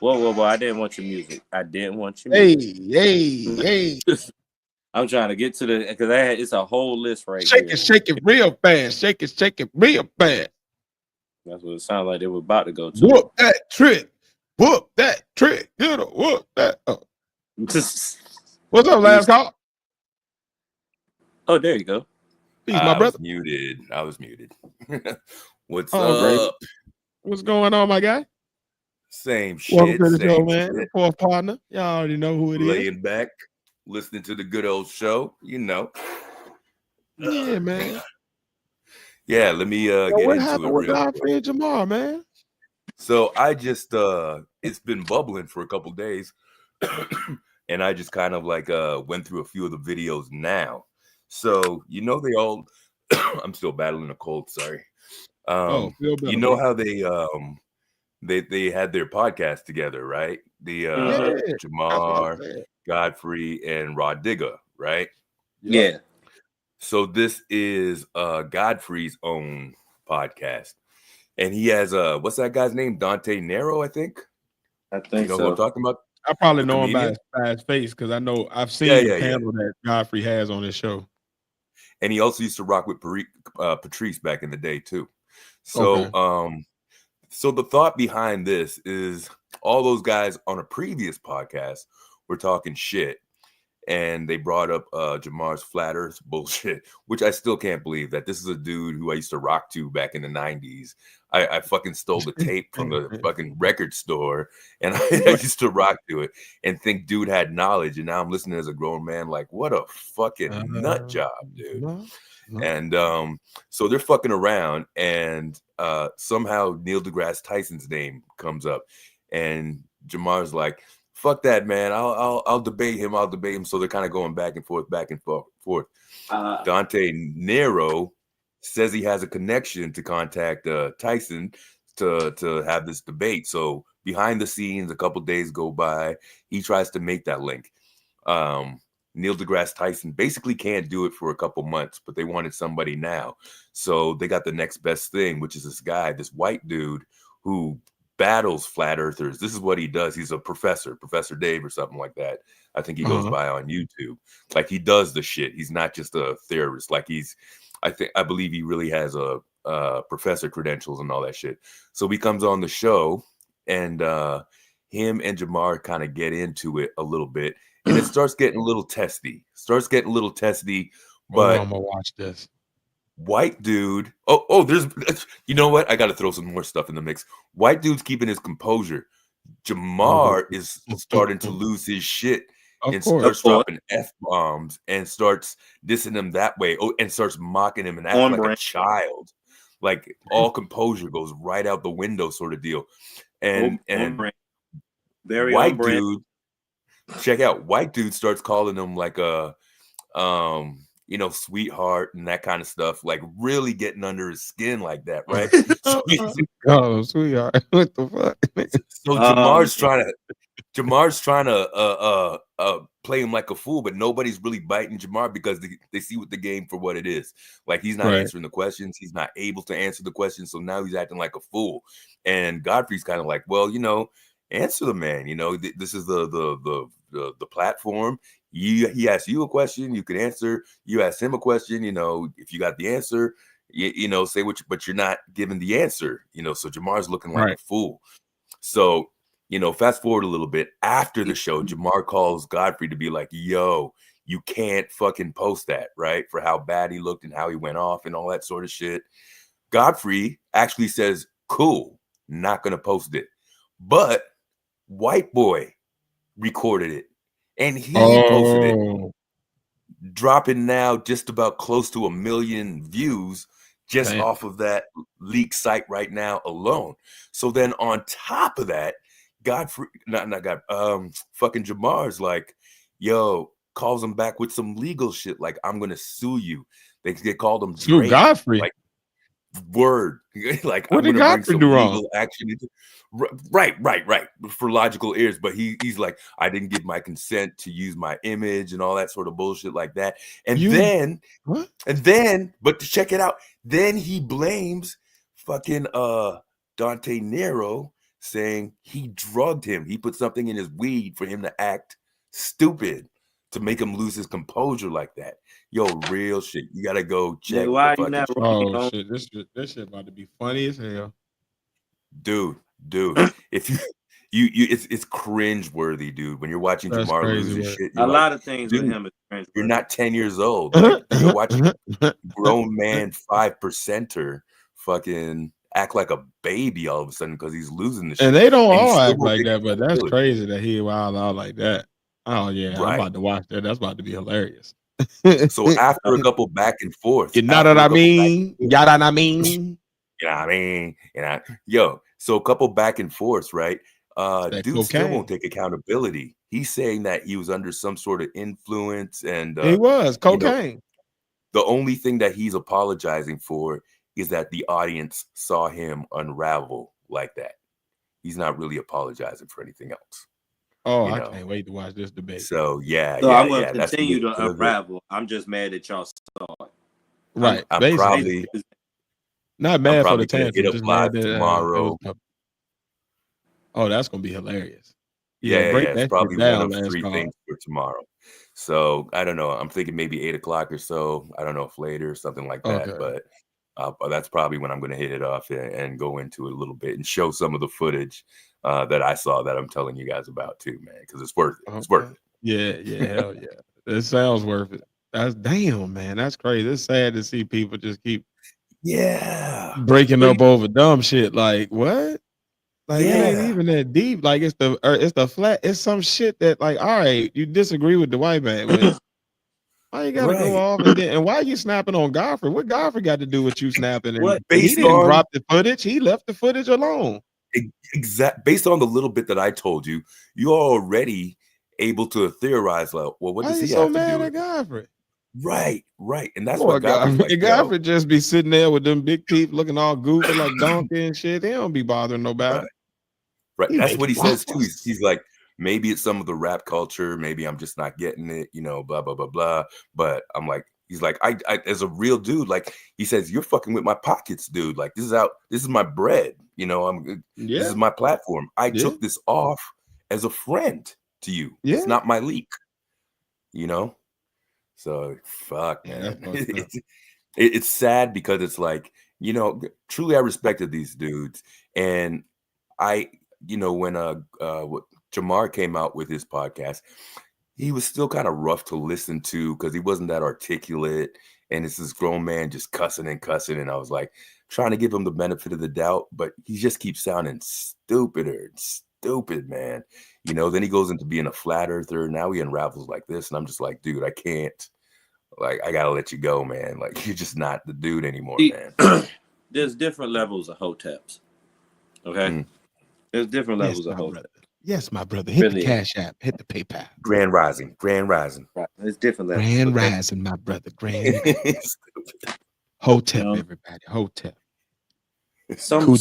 Whoa! I didn't want your music. I didn't want your music. Hey. I'm trying to get to the because it's a whole list right Shake here. Shake it real fast. Shake it real fast. That's what it sounded like they were about to go to. Whoop that trick. Whoop that trick. Get a whoop that. Oh. What's up, last call? Oh, there you go. Peace, my brother. I was muted. What's up? Great. What's going on, my guy? Same shit. Welcome to the same show, man. shit. The fourth partner. Y'all already know who it is. Laying back, listening to the good old show. You know. Yeah, man. Yeah, let me get what into happened it with real Godfrey quick. and Jamar, man? So I just it's been bubbling for a couple days. And I just kind of like went through a few of the videos now. So they all I'm still battling a cold, sorry. Feel better, you know bro. how they had their podcast together, right? The Jamar, Godfrey, and Rod Digger, right? Yeah. So this is Godfrey's own podcast. And he has what's that guy's name? Dante Nero, I think. I think you know so. who I'm talking about? I probably The know him comedian? by his face because I know I've seen the panel that Godfrey has on his show. And he also used to rock with Patrice back in the day too. So so the thought behind this is all those guys on a previous podcast were talking shit. And they brought up Jamar's flat earth bullshit, which I still can't believe that this is a dude who I used to rock to back in the 90s. I fucking stole the tape from the fucking record store and I used to rock to it and think dude had knowledge. And now I'm listening as a grown man like, what a fucking nut job, dude. And so they're fucking around and somehow Neil deGrasse Tyson's name comes up and Jamar's like, fuck that, man. I'll debate him. So they're kind of going back and forth. Dante Nero says he has a connection to contact Tyson to have this debate. So behind the scenes, a couple days go by. He tries to make that link. Neil deGrasse Tyson basically can't do it for a couple months, but they wanted somebody now. So they got the next best thing, which is this guy, this white dude who battles flat earthers. This is what he does. He's a Professor Dave or something like that. I think he goes by on YouTube. Like he does the shit. He's not just a theorist. Like I believe he really has a professor credentials and all that shit. So he comes on the show and him and Jamar kind of get into it a little bit and it starts getting a little testy. But I'm gonna watch this. White dude. There's you know what? I got to throw some more stuff in the mix. White dude's keeping his composure. Jamar is starting to lose his shit and starts dropping F-bombs and starts dissing him that way. And starts mocking him and acting like a child. Like all composure goes right out the window, sort of deal. And very white dude, check out. White dude starts calling him like a sweetheart and that kind of stuff, like really getting under his skin like that, right? Sweetheart, what the fuck? So Jamar's trying to play him like a fool, but nobody's really biting Jamar because they see what the game for what it is. Like he's not answering the questions, he's not able to answer the questions, so now he's acting like a fool. And Godfrey's kind of like, well, answer the man. This is the platform. He asks you a question, you can answer. You ask him a question, if you got the answer, say what, but you're not giving the answer, so Jamar's looking like a fool. So, fast forward a little bit after the show, Jamar calls Godfrey to be like, yo, you can't fucking post that, right? For how bad he looked and how he went off and all that sort of shit. Godfrey actually says, cool, not going to post it. But white boy recorded it. And he posted it, dropping now just about close to 1 million views just off of that leaked site right now alone. So then on top of that, fucking Jamar's like, yo, calls him back with some legal shit like, I'm gonna sue you. They called him Sue Drake. Godfrey. Like, word. Like, what I'm did gonna bring Godfrey some do legal wrong? action. Right. For logical ears. But he's like, I didn't give my consent to use my image and all that sort of bullshit like that. And then, but to check it out, then he blames fucking Dante Nero, saying he drugged him. He put something in his weed for him to act stupid, to make him lose his composure like that. Yo, real shit. You gotta go check the fucking shit. Oh shit, this shit about to be funny as hell. Dude. If you it's cringe worthy, dude. When you're watching Jamar lose his shit, a lot of things with him is cringe. You're not 10 years old. Like, you're watching grown man 5%er fucking act like a baby all of a sudden because he's losing the shit. And they don't all act like that, but that's crazy that he wild out like that. Oh yeah, I'm about to watch that. That's about to be hilarious. So after a couple back and forth, you know what I mean? You know what I mean? Yo, so a couple back and forth, right? Dude still won't take accountability. He's saying that he was under some sort of influence, and he was cocaine. You know, the only thing that he's apologizing for is that the audience saw him unravel like that. He's not really apologizing for anything else. Oh, I can't wait to watch this debate. So I'm going to continue to unravel. I'm just mad that y'all saw it. Right. I'm probably not mad for the tantrum. Just mad that tomorrow. Oh, that's gonna be hilarious. Yeah, it's probably one of 3 things for tomorrow. So I don't know. I'm thinking maybe 8:00 or so. I don't know if later or something like that. But that's probably when I'm going to hit it off and go into it a little bit and show some of the footage that I saw that I'm telling you guys about too, man. Because it's worth it. It's worth it. Yeah, hell yeah. It sounds worth it. That's damn, man. That's crazy. It's sad to see people just keep breaking up over dumb shit. Like what? Like it ain't even that deep. Like it's the flat. It's some shit that like, all right, you disagree with the white man, but why you gotta go off and why are you snapping on Godfrey? What Godfrey got to do with you snapping? And he didn't drop the footage. He left the footage alone. Based on the little bit that I told you, you're already able to theorize. Like, well, what does he have to do with Godfrey? Right, and that's what Godfrey's like. Godfrey just be sitting there with them big teeth, looking all goofy like donkey and shit. He don't be bothering nobody. Right. That's what he says too. He's like, maybe it's some of the rap culture. Maybe I'm just not getting it, blah, blah, blah, blah. But I'm like, he's like, I as a real dude, like he says, you're fucking with my pockets, dude. Like this is my bread. This is my platform. I took this off as a friend to you. It's not my leak, So fuck, man. It's sad because it's like, truly I respected these dudes. And when Jamar came out with his podcast, he was still kind of rough to listen to because he wasn't that articulate, and it's this grown man just cussing, and I was like trying to give him the benefit of the doubt, but he just keeps sounding stupider and stupid, man. Then he goes into being a flat earther. Now he unravels like this, and I'm just like, dude, I can't. Like, I gotta let you go, man. Like, you're just not the dude anymore, man. There's different levels of hoteps. Okay. There's different levels of hoteps. Yes, my brother. Hit the Cash App. Hit the PayPal. Grand Rising. Right. There's different levels. Grand Rising, my brother. Grand Hotep, everybody. Hotep. Some of these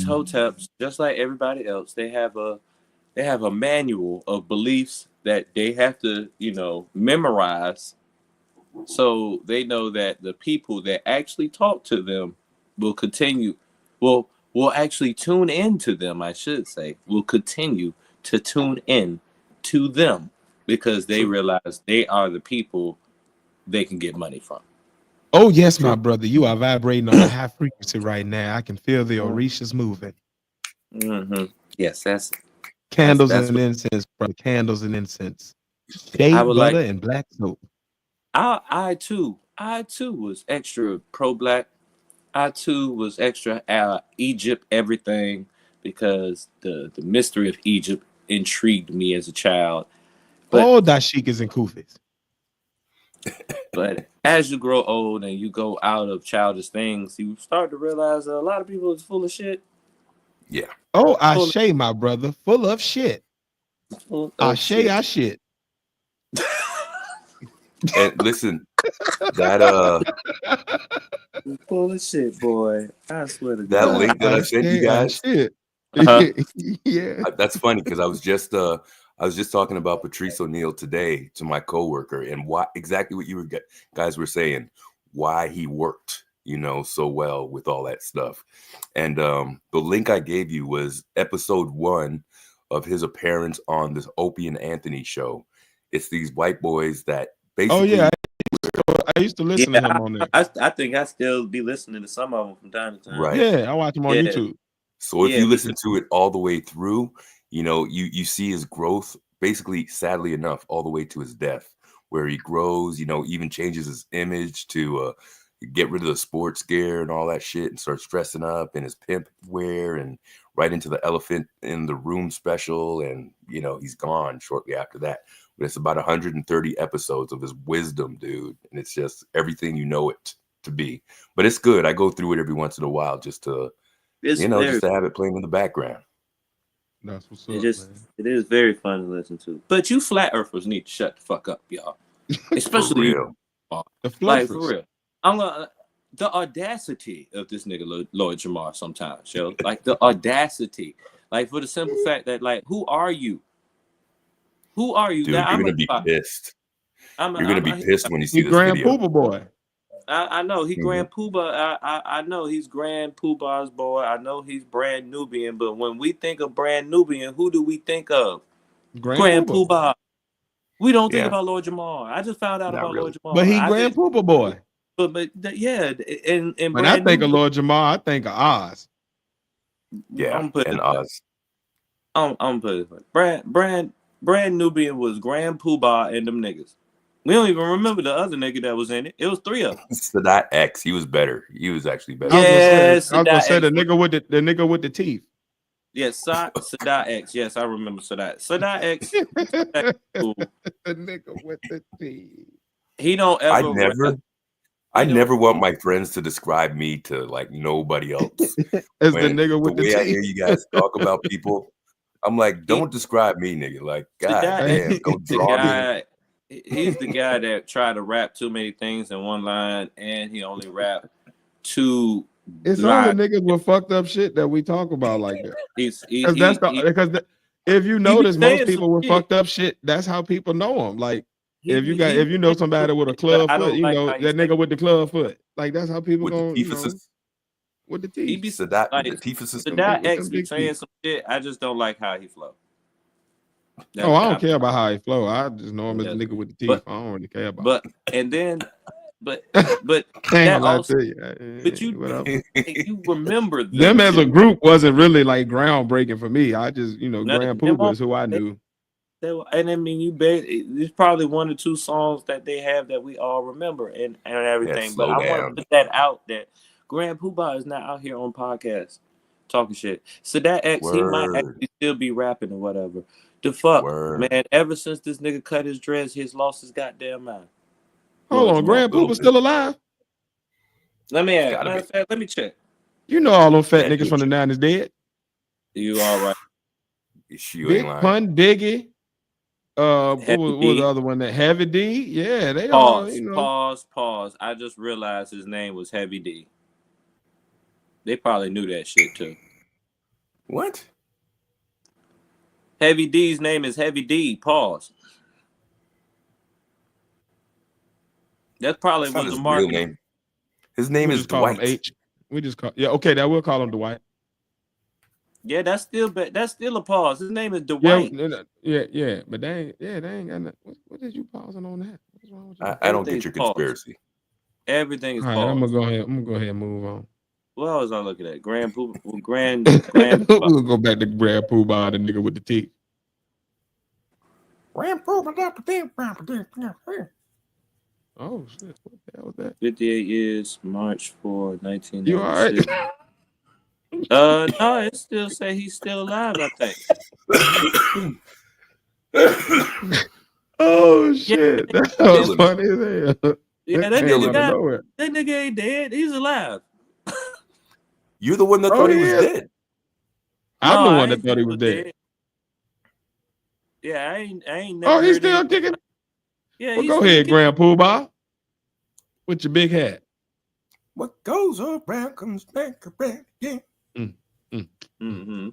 hoteps, just like everybody else, they have a manual of beliefs that they have to, memorize, so they know that the people that actually talk to them will actually tune in to them, I should say, will continue to tune in to them because they realize they are the people they can get money from. Oh, yes, my brother. You are vibrating on a high frequency right now. I can feel the Orishas moving. Mm-hmm. Yes, that's candles and incense, brother. Candles and incense. Shea butter and black soap. I too was extra pro-black. I too was extra Egypt everything because the mystery of Egypt intrigued me as a child. But, all dashikis and kufis. But as you grow old and you go out of childish things, you start to realize that a lot of people is full of shit. Yeah. Oh, Ashe, my brother, full of shit. I shit. And listen, that full of shit, boy. I swear to that God. link that I sent you guys, Shit. Uh-huh. Yeah. that's funny because I was just talking about Patrice O'Neal today to my coworker, and why exactly what you guys were saying, why he worked, so well with all that stuff. And the link I gave you was episode 1 of his appearance on this Opie and Anthony show. It's these white boys that basically. Oh yeah, I used to listen to him on there. I think I still be listening to some of them from time to time. Right. Yeah, I watch him on YouTube. So if you listen to it all the way through, you see his growth, basically, sadly enough, all the way to his death, where he grows, even changes his image to get rid of the sports gear and all that shit and starts dressing up in his pimp wear and right into the elephant in the room special. And, he's gone shortly after that. But it's about 130 episodes of his wisdom, dude. And it's just everything you know it to be. But it's good. I go through it every once in a while just to, just to have it playing in the background. That's what's up, it is very fun to listen to. But you flat earthers need to shut the fuck up, y'all. Especially for real. Like for real. The audacity of this nigga Lloyd Jamar sometimes, yo. Like the audacity. Like for the simple fact that, like, who are you? Who are you? Dude, you're gonna be pissed. You're gonna be pissed when you see this Grand video. Pooba boy. I know he Grand Pooba. I know he's Grand Pooba's boy. I know he's Brand Nubian. But when we think of Brand Nubian, who do we think of? Grand Pooba. We don't think about Lord Jamar. I just found out about Lord Jamar. But he Grand Pooba boy. But yeah, and when I think of Lord Jamar, I think of Oz. Yeah, and Oz. I'm put it. Brand Nubian was Grand Poobah and them niggas. We don't even remember the other nigga that was in it. It was 3 of them. Sadat X, he was better. He was actually better. Yes, I was gonna say the nigga with the teeth. Yes, Sadat X. Yes, I remember Sadat. Sadat X. Cool. The nigga with the teeth. He don't ever. I never want my friends to describe me to like nobody else. As the nigga with the teeth. I hear you guys talk about people, I'm like, don't describe me, nigga. Like, God damn, don't draw me. He's the guy that tried to rap too many things in one line, and he only rapped 2. It's only niggas with fucked up shit that we talk about like that. Because if you notice, most people with fucked up shit, that's how people know them. Like, if you know somebody with a club foot, you know that nigga with the club foot. Like, that's how people go. With the teeth. He be Sadat X be saying some shit. I just don't like how he flow. I don't care about how he flow. I just know him as a nigga with the teeth. I don't really care about. But that also. But you remember them as a group wasn't really like groundbreaking for me. I just Grand Pooba is who I knew. And I mean, there's probably 1 or 2 songs that they have that we all remember and everything. But I want to put that out that Grand Poobah is not out here on podcasts talking shit. So that X, he might actually still be rapping or whatever. The fuck, man. Ever since this nigga cut his dreads, he's lost his goddamn mind. Hold on, Grand Pooba still alive? Let me ask. Let me check. You know all them fat niggas from the 90s dead. You all right? Big Pun, Diggy. What was the other one? That Heavy D? Yeah, they all. Pause. I just realized his name was Heavy D. They probably knew that shit too. What? Heavy D's name is Heavy D. Pause. That's probably was the real name. His name is Dwight. H. We just call okay. That we'll call him Dwight. Yeah, that's still a pause. His name is Dwight. Yeah, but they ain't got nothing. What is you pausing on that? What's wrong with you? I don't get your conspiracy. Everything is paused. I'm gonna go ahead and move on. What else was I looking at? Grand Pooba. We'll go back to Grand Pooba, the nigga with the teeth. Grand Pooba. Oh shit! What the hell was that? 58 years, March 4, 1996. You all right? No, it still say he's still alive, I think. Oh shit! Yeah, that was funny as hell. Yeah, that nigga ain't dead. He's alive. You're the one that thought he was dead. I'm the one that thought he was dead. Yeah, I ain't never Oh, he's heard still anything. kicking. Yeah, Well, he's go still ahead, kicking. Grand Poobah, with your big hat. What goes around comes back around again. Mm-hmm.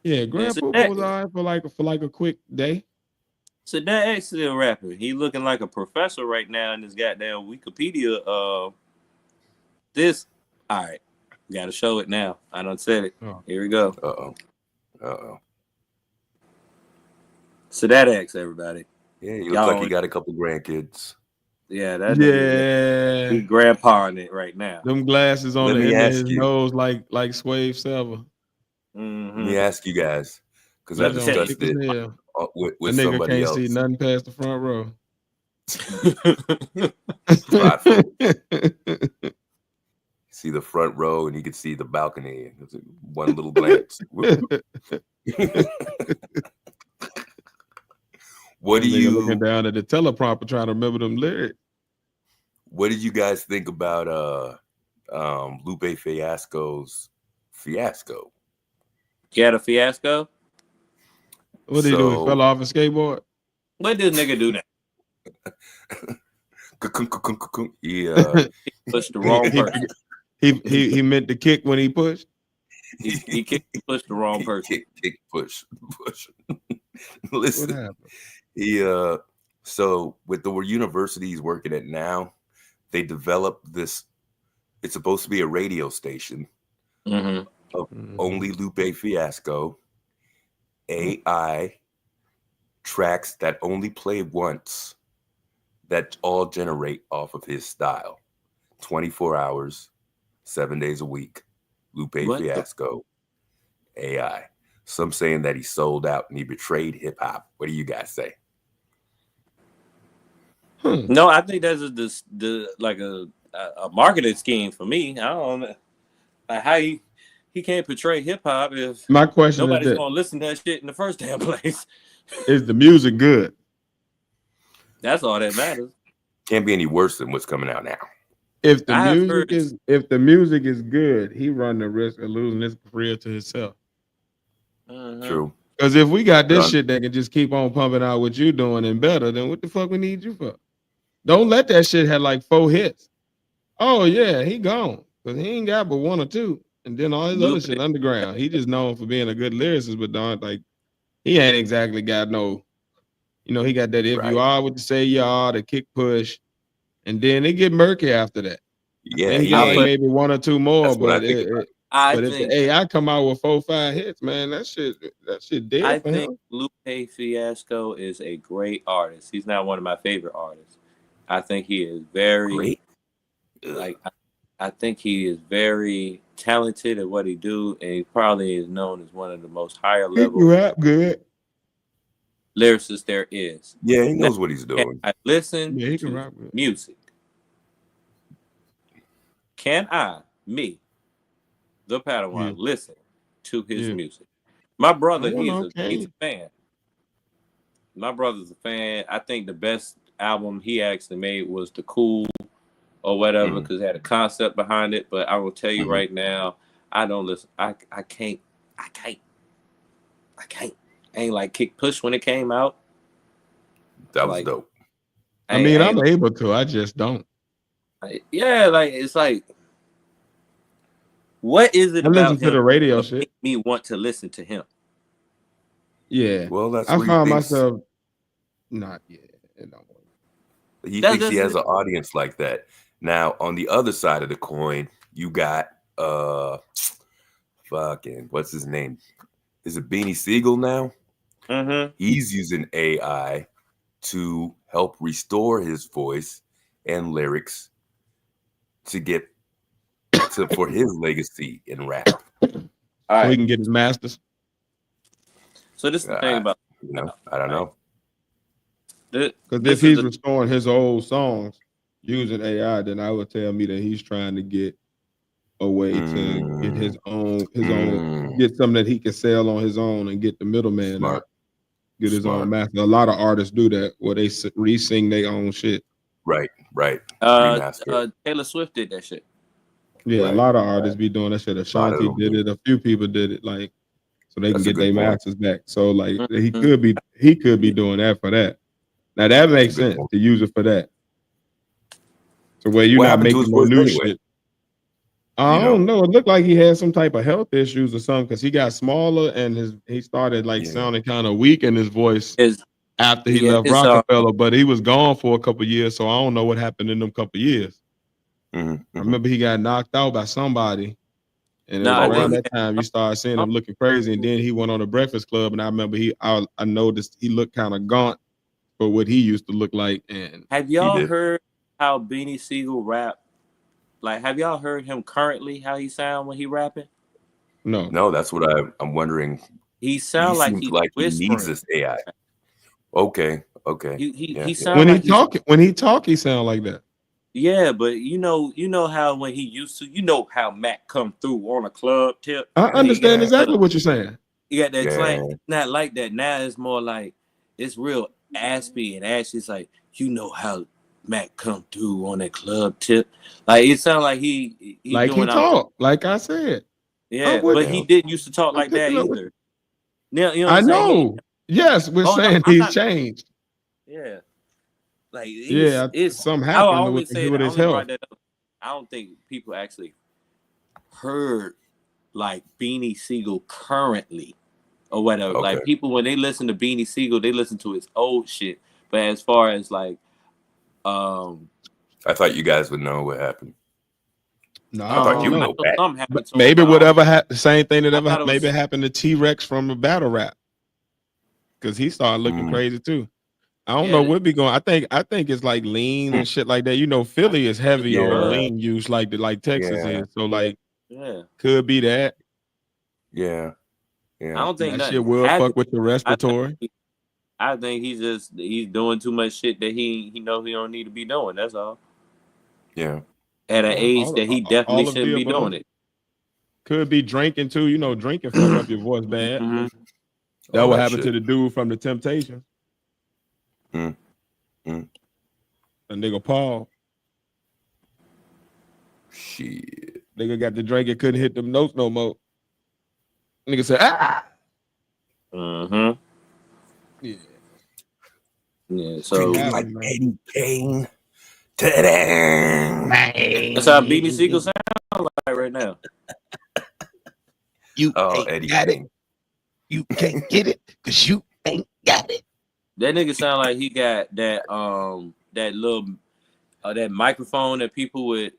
Yeah, Grand So Poobah was all right for like a quick day. So that excellent rapper. He looking like a professor right now in this goddamn Wikipedia. This. All right. Got to show it now. I done said it. Oh. Here we go. Uh-oh. So that X, everybody. Yeah, he looks like he got a couple grandkids. Yeah, that nigga. He grandpa in it right now. Them glasses on the end of his nose like Swave Silver. Let me ask you guys, because I That don't discussed thick as it hell. with That nigga somebody can't else. see nothing past the front row. See the front row, and you can see the balcony. One little glance. What do you looking down at the teleprompter trying to remember them lyrics? What did you guys think about Lupe Fiasco's fiasco? He had a fiasco? What did he do? He fell off a skateboard? What did this nigga do now? He pushed the wrong person. He meant to kick when he pushed. He pushed the wrong person. Kick, push. Listen, what happened? So with the university he's working at now, they developed this. It's supposed to be a radio station of only Lupe Fiasco, AI tracks that only play once, that all generate off of his style. 24 hours, 7 days a week. Lupe Fiasco, AI. Some saying that he sold out and he betrayed hip hop. What do you guys say? No, I think that's like a marketing scheme for me. I don't know like how he can't portray hip hop if my question nobody's is gonna listen to that shit in the first damn place. Is the music good? That's all that matters. Can't be any worse than what's coming out now. If the music is good, he run the risk of losing his career to himself. True. Because if we got this shit that can just keep on pumping out what you doing and better, then what the fuck we need you for? Don't let that shit have like 4 hits. Oh yeah, he gone. Because he ain't got but 1 or 2. And then all his other shit underground. He just known for being a good lyricist, but don't like he ain't exactly got no, he got that if you are what you say you are, the kick push, and then it get murky after that. Yeah, he got like maybe 1 or 2 more, but if the AI come out with 4, 5 hits, man, that shit dead. I think Lupe Fiasco is a great artist. He's not one of my favorite artists. I think he is very I think he is very talented at what he do, and he probably is known as one of the most higher level good lyricists there is. Yeah, he knows what he's doing. I listen to music. Can I, the Padawan, listen to his music? My brother, he's a fan. My brother's a fan. I think the best album he actually made was The Cool or whatever, because it had a concept behind it. But I will tell you right now, I don't listen. I can't. I ain't like Kick Push when it came out. That was dope. I'm able to. I just don't. It's like, what is it about him to the radio shit make me want to listen to him? Yeah. Well, that's I found myself not yet. He thinks he has an audience like that. Now, on the other side of the coin, you got fucking what's his name? Is it Beanie Siegel now? He's using AI to help restore his voice and lyrics to get for his legacy in rap. So he can get his masters. So this is the thing about I don't know. Because if he's restoring his old songs using AI, then I would tell me that he's trying to get a way to get his own, get something that he can sell on his own and get the middleman out, get his own master. A lot of artists do that where they re-sing their own shit. Right. Taylor Swift did that shit. Yeah, a lot of artists be doing that shit. Ashanti did it. A few people did it. so they can That's a get their good point. masters back. So like he Mhm. could be doing that for that. Now that makes That's a good sense point. to use it for that. So where you're What not happened to his making no voice new anyway? shit. You I know? don't know. It looked like he had some type of health issues or something because he got smaller and he started like Yeah. sounding kind of weak in his voice His after he yeah, left his Rockefeller, but he was gone for a couple years, so I don't know what happened in them couple years. Mhm, I mhm. remember he got knocked out by somebody, and it was nah, I Oh, think around he really? that time you had started seeing him looking crazy, and then he went on the Breakfast Club, and I remember I noticed he looked kind of gaunt for what he used to look like, and Have He y'all did. heard how Beanie Siegel rap? Like, have y'all heard him currently? How he sound when he rapping? no. No, that's what I'm wondering. He He sound like seems he's like he needs whispering. this AI. Okay. He Yeah. sound like he's When he talk, he sound like that. yeah, but you know how when he used to, you know how Mac come through on a club tip I and he understand Yeah. exactly what you're saying. got that Yeah. slang. It's not like that now. It's more like it's real aspy and ashy. It's like you know how Mac come through on that club tip. Like it sound like he Like he doing all talk, like I said. yeah, I'm with but you. he Yeah. didn't used to talk I'm like that picking up with either. You know what I I'm saying? know. Yes, we're Oh no, saying I'm he's not. changed. Yeah, like Yeah, it's. something I happened only say with that. I his only health. brought that up. I don't think people actually heard like Beanie Siegel currently or whatever. Okay. Like people when they listen to Beanie Siegel, they listen to his old shit. But as far as like I thought you guys would know what happened. No, I thought I you don't would I know. know know that. something But happened to him, maybe but whatever happened, the same thing that I ever thought it maybe was happened to T-Rex from a battle rap because he started looking Mm, crazy too. I don't know yeah, what be going. I think it's like lean mm, and shit like that. You know, I Philly think is it's heavy on yeah. drugs. lean use like Texas Yeah. is. So like Yeah. could be that. Yeah. I Yeah. don't And think that shit nothing will fuck happened. with your I respiratory. think I think he's doing too much shit that he know he don't need to be doing. That's all. Yeah. At an Yeah. age that he definitely All of shouldn't the be doing above. it. Could be drinking too. You know, drinking fuck up your voice bad. Mm-hmm. That All what that happened to shit. the dude from the Temptations. Mm, mm. A nigga Paul. Shit. Nigga got the drink and couldn't hit them notes no more. Nigga said, ah. Mm-hmm. Yeah. Yeah. Shit So Drinking like happened, man. Eddie Kane. Ta-da! that's how Beanie Siegel sound like right now. You Oh, ain't Eddie got it. Kane. You can't get it because you ain't got it. That nigga sound like he got that little that microphone that people would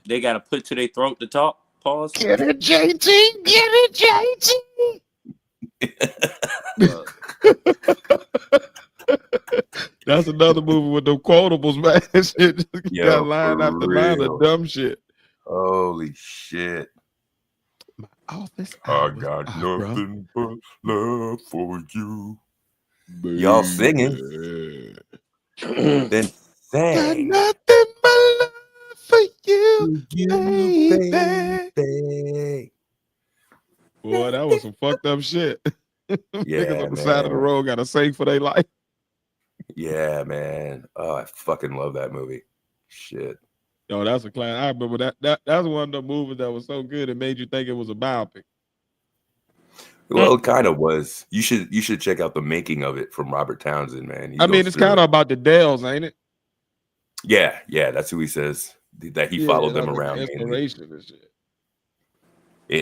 they gotta put to their throat to talk. Pause. Get it, JT. Get it, JT. Uh, That's another movie with them quotables, man. Shit just got Yo, for line after line of real. dumb shit. Holy shit. Office I hours, got bro. nothing but love for you. Baby. Y'all singing, then Got sang. nothing but love for you, You, baby. baby. Boy, that was some fucked up shit. Niggas Yeah, on the side of the man. road gotta sing for their life. Yeah, man. Oh, I fucking love that movie. Shit. Yo, that's a class. I remember that's one of the movies that was so good it made you think it was a biopic. Well, it kind of was. You should check out the making of it from Robert Townsend, man. He I mean, goes it's through kind it. of about the Dells, ain't it? Yeah, that's who he says that he Yeah, followed them that's like an around mainly. inspiration and shit.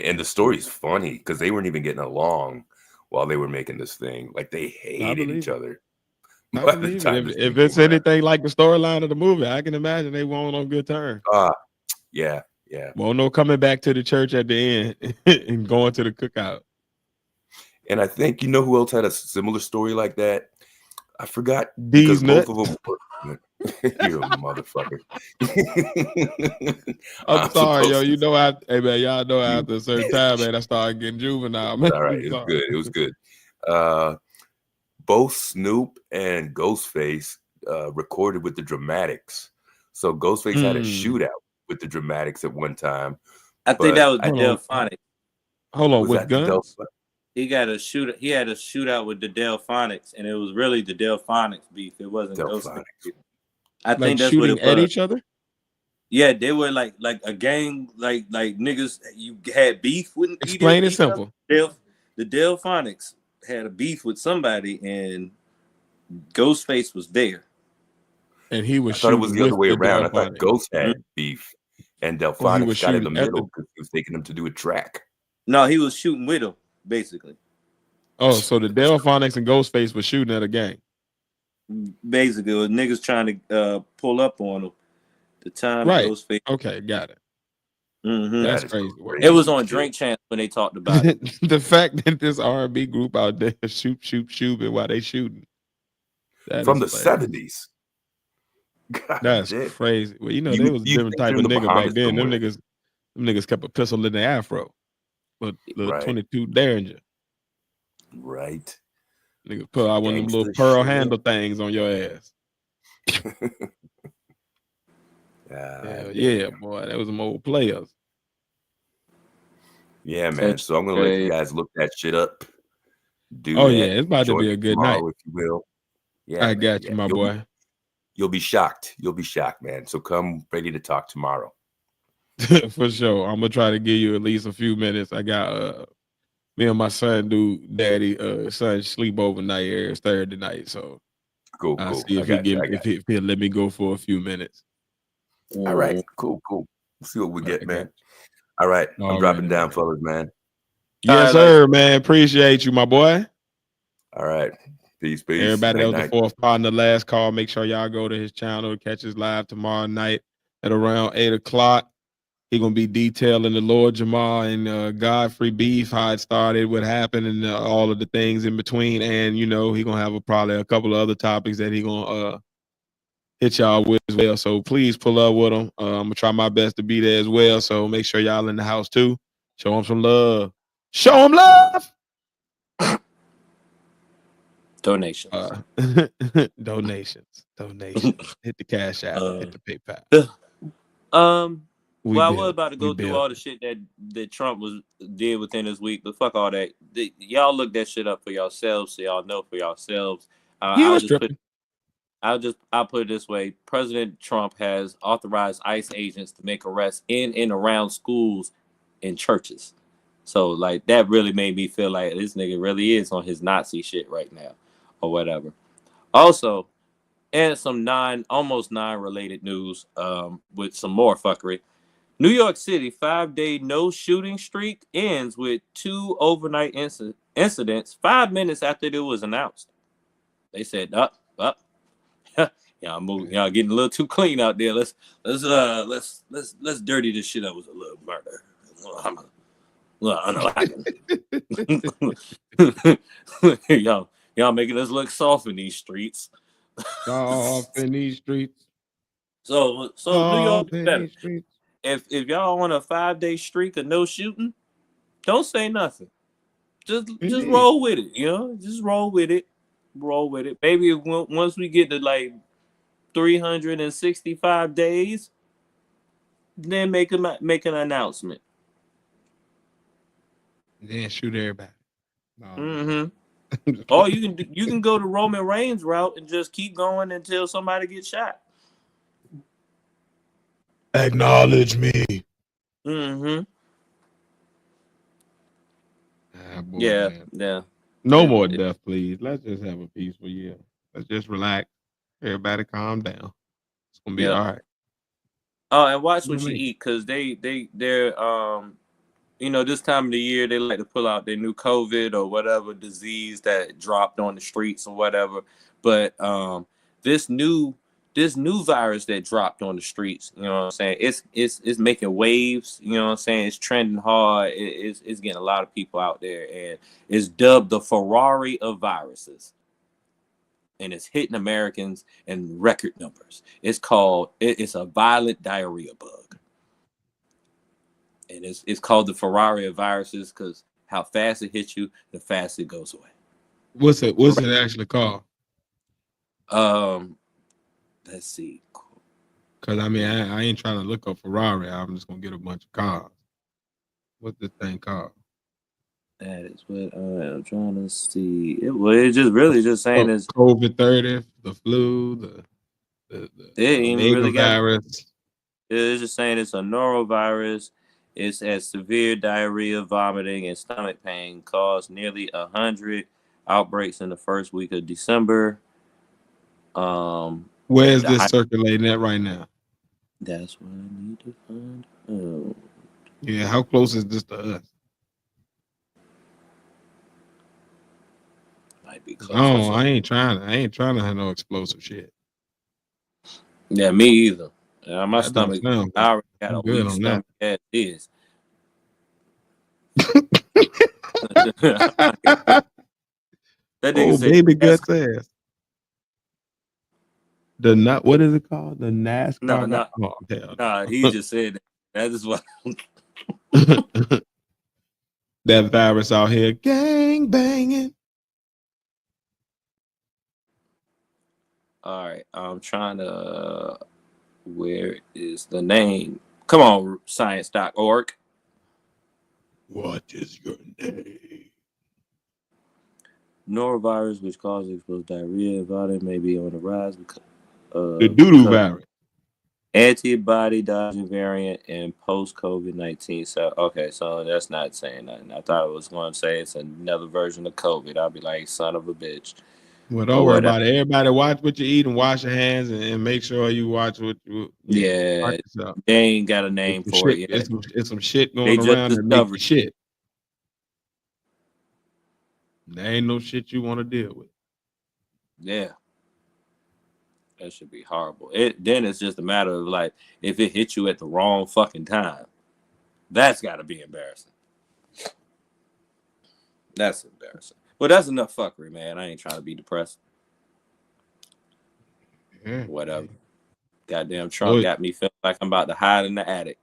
And the story's funny because they weren't even getting along while they were making this thing. Like they I hated each believe it. other I by the believe it. time this thing If it's came around. anything like the storyline of the movie, I can imagine they weren't on good terms. Yeah. Well, no coming back to the church at the end and going to the cookout. And I think you know who else had a similar story like that? I forgot These because both nuts. of them were. You're a motherfucker. I'm sorry, yo. supposed You to know, hey man, y'all know you after a certain time, bitch. man, I started getting juvenile, man. All right, I'm it was sorry. good. It was good. Both Snoop and Ghostface recorded with the Dramatics. So Ghostface had a shootout with the Dramatics at one time. I think that was the Hold on. Delphonics. Hold on, Was with that the guns? He had a shootout with the Delphonics, and it was really the Delphonics beef. It wasn't Ghostface. Delphonics? I Like think that's what shooting it at was. each other? Yeah, they were like a gang, like niggas. You had beef with Explain it each other. simple. the Delphonics had a beef with somebody, and Ghostface was there. And he was I thought it was shooting the other with way the around. I thought Delphonics. Ghost had beef, and Or he was Delphonics got in the shooting at middle the. because he was taking them to do a track. No, he was shooting with him, basically. Oh, so the Delphonics and Ghostface was shooting at a gang. Basically, it was niggas trying to pull up on him. The time Right. Ghostface. Okay, got it. Mm-hmm. That's That is crazy. Work. It was on shit. Drink Champs when they talked about it. The fact that this R&B group out there shoot while they shooting. That From is the hilarious. 70s. God That's damn. crazy. Well, you know, there was a different think type they're of in the nigga back Bahamas then. Them somewhere. niggas kept a pistol in their afro. But the Right. 22 Derringer. Right. Niggas put out one of them little Gangsta pearl shit. handle things on your ass. God Yeah, damn. boy. That was some old players. Yeah, man. So I'm gonna let you guys look that shit up. Do Oh, that. yeah. It's about to Join be me a good tomorrow, night. if you will. Yeah, I man. got you, Yeah. my boy. You'll be shocked. You'll be shocked, man. So come ready to talk tomorrow. For sure. I'm gonna try to give you at least a few minutes. I got me and my son do daddy son sleep overnight every Thursday night. So Cool. I'll see if he'll let me go for a few minutes. All right. Cool. We'll see what we get, Right, man. All right. I'm Alrighty, dropping down, man. fellas, man. Yes, sir, man. Appreciate you, my boy. All right. Peace. Everybody, that was Night. the fourth part in the last call. Make sure y'all go to his channel to catch us live tomorrow night at around 8:00. He gonna be detailing the Lord Jamal and Godfrey beef, how it started, what happened, and all of the things in between. And he gonna have probably a couple of other topics that he gonna hit y'all with as well. So please pull up with him. I'm gonna try my best to be there as well. So make sure y'all in the house too. Show him some love. Show him love. Donations. Donations. Hit the Cash App. Hit the PayPal. Well, I was about to go through all the shit that Trump did within this week, but fuck all that. Y'all look that shit up for yourselves, so y'all know for yourselves. I'll put it this way: President Trump has authorized ICE agents to make arrests in and around schools and churches. So, like, that really made me feel like this nigga really is on his Nazi shit right now, or whatever. Also, and some almost non-related news, with some more fuckery. New York City 5-day no shooting streak ends with 2 overnight incidents 5 minutes after it was announced. They said, up. Y'all getting a little too clean out there. Let's dirty this shit up with a little murder. I know I can. y'all making us look soft in these streets. Soft in these streets. So New York is better. If y'all on a 5-day streak of no shooting, don't say nothing. Just roll with it, Just roll with it. Maybe once we get to like 365 days, then make an announcement. Then shoot everybody. Or you can go the Roman Reigns route and just keep going until somebody gets shot. Acknowledge me. Boy, Yeah. No more death, please. Let's just have a peaceful year. Let's just relax. Everybody calm down. It's gonna be all right. Oh, and watch what you eat, because they're this time of the year they like to pull out their new COVID or whatever disease that dropped on the streets or whatever. But this new virus that dropped on the streets, you know what I'm saying? It's making waves, you know what I'm saying? It's trending hard. It's getting a lot of people out there, and it's dubbed the Ferrari of viruses. And it's hitting Americans in record numbers. It's a violent diarrhea bug. And it's called the Ferrari of viruses because how fast it hits you, the fast it goes away. What's it actually called? Let's see. Because I ain't trying to look up Ferrari. I'm just gonna get a bunch of cars. What's this thing called? That is what I'm trying to see. It's just really just saying is COVID-30, the flu, the it ain't even really virus. It's just saying it's a norovirus. It's as severe diarrhea, vomiting, and stomach pain caused nearly 100 outbreaks in the first week of December. Where is this circulating at right now? That's what I need to find out. Yeah, how close is this to us? Might be close. No, I ain't trying to have no explosive shit. Yeah, me either. My That stomach, don't sound good. I already got I'm a good weak on stomach as is. That nigga said, baby guts ass. What is it called? The NASCAR. Nah, he just said that. That is what. That virus out here gang banging. All right, I'm trying to. Where is the name? Come on, science.org. What is your name? Norovirus, which causes explosive diarrhea and vomiting, may be on the rise because the doo-doo virus. Antibody dodging variant and post COVID-19. So okay, so that's not saying nothing. I thought it was going to say it's another version of COVID. I'll be like, son of a bitch. Well, don't worry about it. Everybody watch what you eat and wash your hands and make sure you watch what you. Yeah, they ain't got a name for it yet. It's some shit going around that makes you shit. There ain't no shit you want to deal with. Yeah. That should be horrible. Then it's just a matter of like, if it hit you at the wrong fucking time, that's got to be embarrassing. That's embarrassing. Well, that's enough fuckery, man. I ain't trying to be depressed. Yeah. Whatever. Goddamn Trump got me feeling like I'm about to hide in the attic.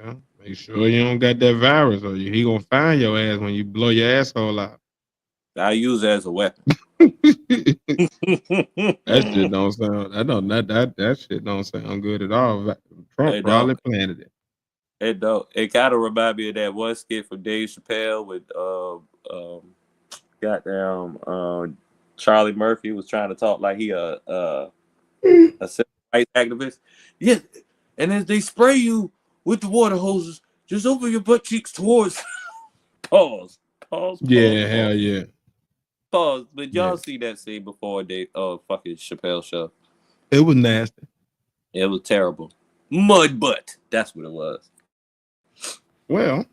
Well, make sure you don't got that virus, or he gonna find your ass when you blow your asshole out. I use it as a weapon. That shit don't sound. That shit don't sound good at all. Trump probably planted it. It don't. It kind of remind me of that one skit from Dave Chappelle with goddamn Charlie Murphy was trying to talk like he a civil rights activist. Yeah, and as they spray you with the water hoses, just open your butt cheeks towards. Pause. Yeah, hell yeah. Pause. But y'all see that scene before they fucking Chappelle show? It was nasty. It was terrible. Mud butt. That's what it was. Well,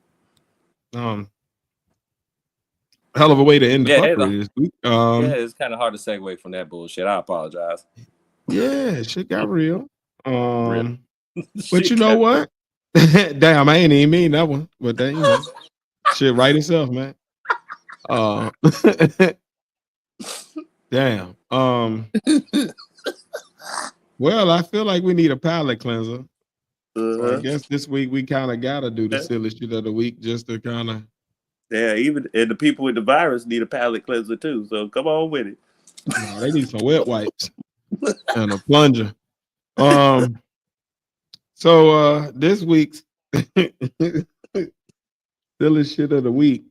hell of a way to end the fuckery this week. Yeah, it's kind of hard to segue from that bullshit. I apologize. Yeah, shit got real. But you know what? Damn, I ain't even mean that one. But that, you know, shit right itself, man. Damn. Well, I feel like we need a palate cleanser. So I guess this week we kind of gotta do the silly shit of the week just to kind of. Yeah, and the people with the virus need a palate cleanser too. So come on with it. No, they need some wet wipes and a plunger. So this week's silly shit of the week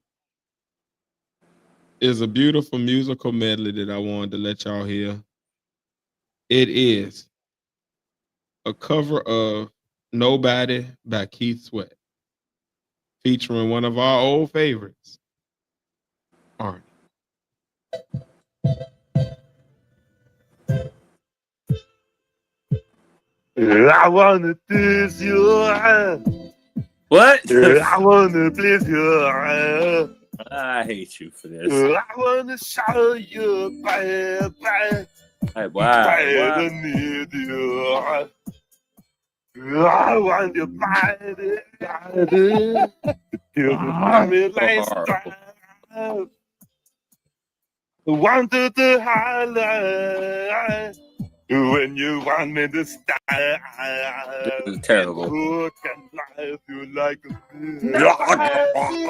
is a beautiful musical medley that I wanted to let y'all hear. It is a cover of Nobody by Keith Sweat, featuring one of our old favorites, Arnie. I wanna kiss your hand. What? I wanna please your hand. I hate you for this. I wanna show you, baby. Hey, wow. I need you. I want your body. You want me like stars. Want to highlight. When you want me to start, this is terrible. Who can life you like a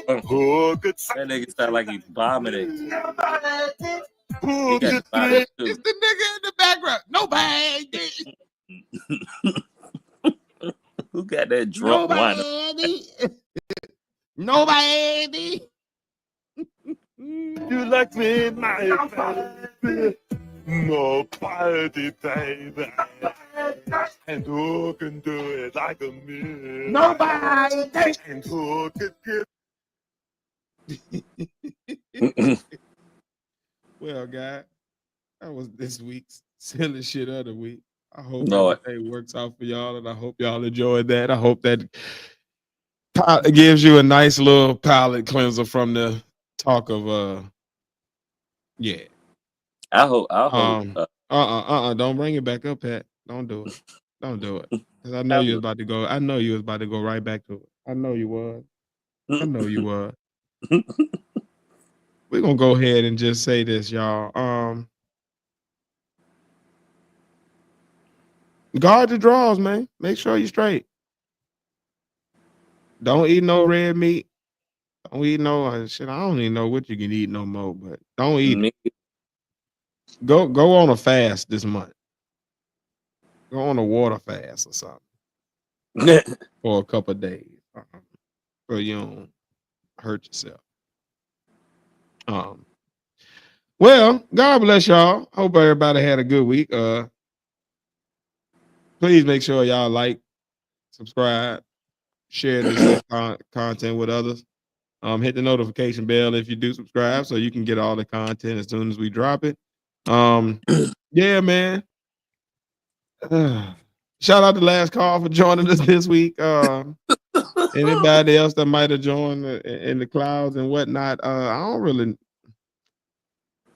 That nigga sound like he's vomiting. He got vomit too. It's the nigga in the background. Nobody. Who got that drunk wine? Nobody. You like me, my baby. Nobody, baby. And who can do it like a man? Nobody. And who could give? Well, guy, that was this week's silly shit of the week. I hope Lord, everything works out for y'all, and I hope y'all enjoyed that. I hope that it gives you a nice little palate cleanser from the talk of yeah. I hope. Um don't bring it back up, Pat. Don't do it. Don't do it. Because I know I you was will. about to go. I know you was about to go right back to it. I know you was. I know you was. We're gonna go ahead and just say this, y'all. Guard the draws, man. Make sure you're straight. Don't eat no red meat. Don't eat no shit. I don't even know what you can eat no more, but don't eat it. Me- Go on a fast this month. Go on a water fast or something for a couple of days, so you don't hurt yourself. Um, well, God bless y'all. Hope everybody had a good week. Please make sure y'all like, subscribe, share this content with others. Hit the notification bell if you do subscribe, so you can get all the content as soon as we drop it. Yeah, man. Shout out to Last Call for joining us this week. Anybody else that might have joined in the clouds and whatnot. I don't really.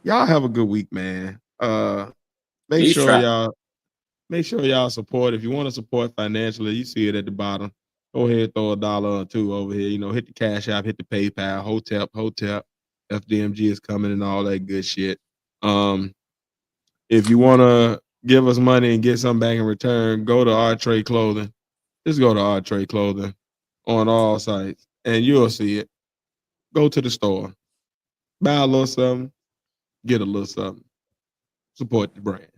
Y'all have a good week, man. Make Please sure try. y'all support. If you want to support financially, you see it at the bottom. Go ahead, throw $1 or $2 over here. You know, hit the Cash App, hit the PayPal, Hotep. FDMG is coming and all that good shit. If you want to give us money and get something back in return, go to Our Trade Clothing. Just go to Our Trade Clothing on all sites, and you'll see it. Go to the store, buy a little something, get a little something. Support the brand.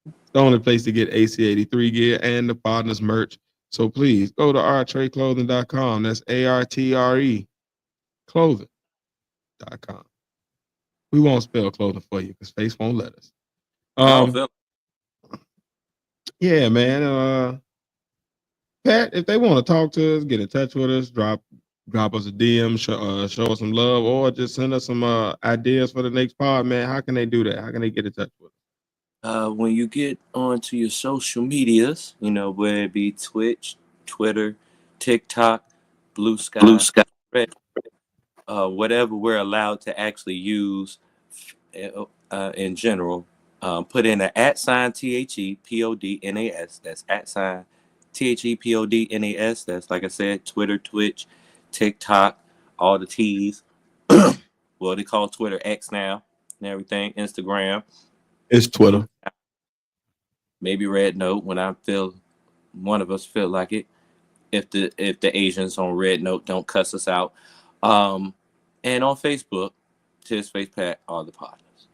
It's the only place to get AC83 gear and the Podnas merch. So please go to artreclothing.com. That's ARTRE clothing.com. We won't spell clothing for you because Face won't let us. I don't feel. Yeah, man. Pat, if they want to talk to us, get in touch with us, drop us a DM, show us some love, or just send us some ideas for the next pod, man. How can they do that? How can they get in touch with us? When you get onto your social medias, you know, whether it be Twitch, Twitter, TikTok, Blue Sky, Red, whatever we're allowed to actually use in general, put in an @THEPODNAS. That's @THEPODNAS. That's, like I said, Twitter, Twitch, TikTok, all the T's. Well, they call Twitter X now and everything. Instagram. It's Twitter. Maybe Red Note when I feel one of us feel like it. If the Asians on Red Note don't cuss us out. And on Facebook, Tis Face Pat are the partners.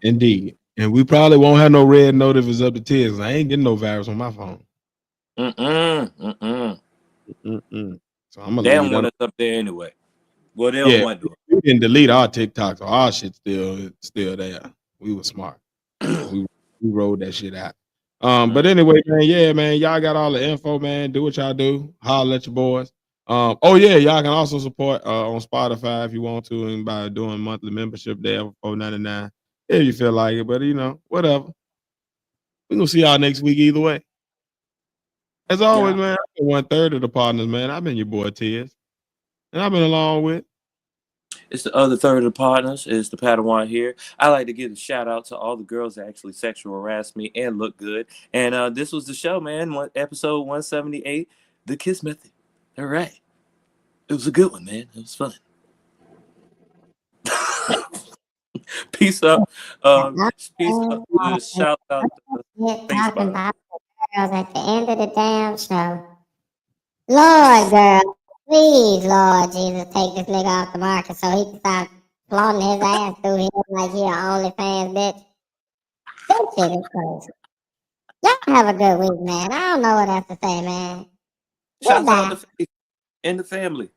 Indeed. And we probably won't have no red note if it's up to tears. I ain't getting no virus on my phone. So I'm gonna They don't leave want that. us up there anyway. Well, they don't Yeah, want to. we didn't delete our TikTok, so our shit's still there. We were smart. We rolled that shit out. But anyway, man, yeah, man, y'all got all the info, man. Do what y'all do. Holler at your boys. Oh yeah, y'all can also support on Spotify if you want to, and by doing monthly membership there for $4.99 if you feel like it. But you know, whatever. We gonna see y'all next week either way. As always, Yeah. man, I've been 1/3 of the partners, man. I've been your boy Tiz, and I've been along with. It's the other third of the partners. It's the Padawan here. I like to give a shout out to all the girls that actually sexual harass me and look good. And this was the show, man. Episode 178, The Kiss Method. All right. It was a good one, man. It was fun. Peace up. Peace up. Shout out to Talking Facebook. about the girls at the end of the damn show. Lord, girl, please, Lord Jesus, take this nigga off the market so he can stop flaunting his ass through here like he an OnlyFans bitch. That shit is crazy. Y'all have a good week, man. I don't know what else to say, man. Shout out Goodbye. to Faith and the family.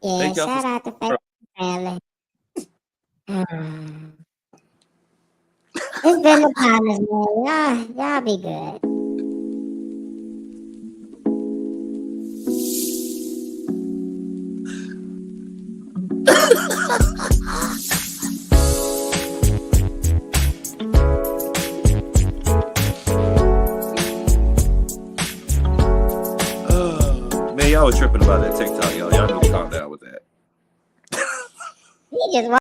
Yeah, Thank y'all for shout out to Faith family. It's been the Podnas, man. Y'all be good. Man, y'all was tripping about that TikTok, y'all. Y'all need to calm down with that. He just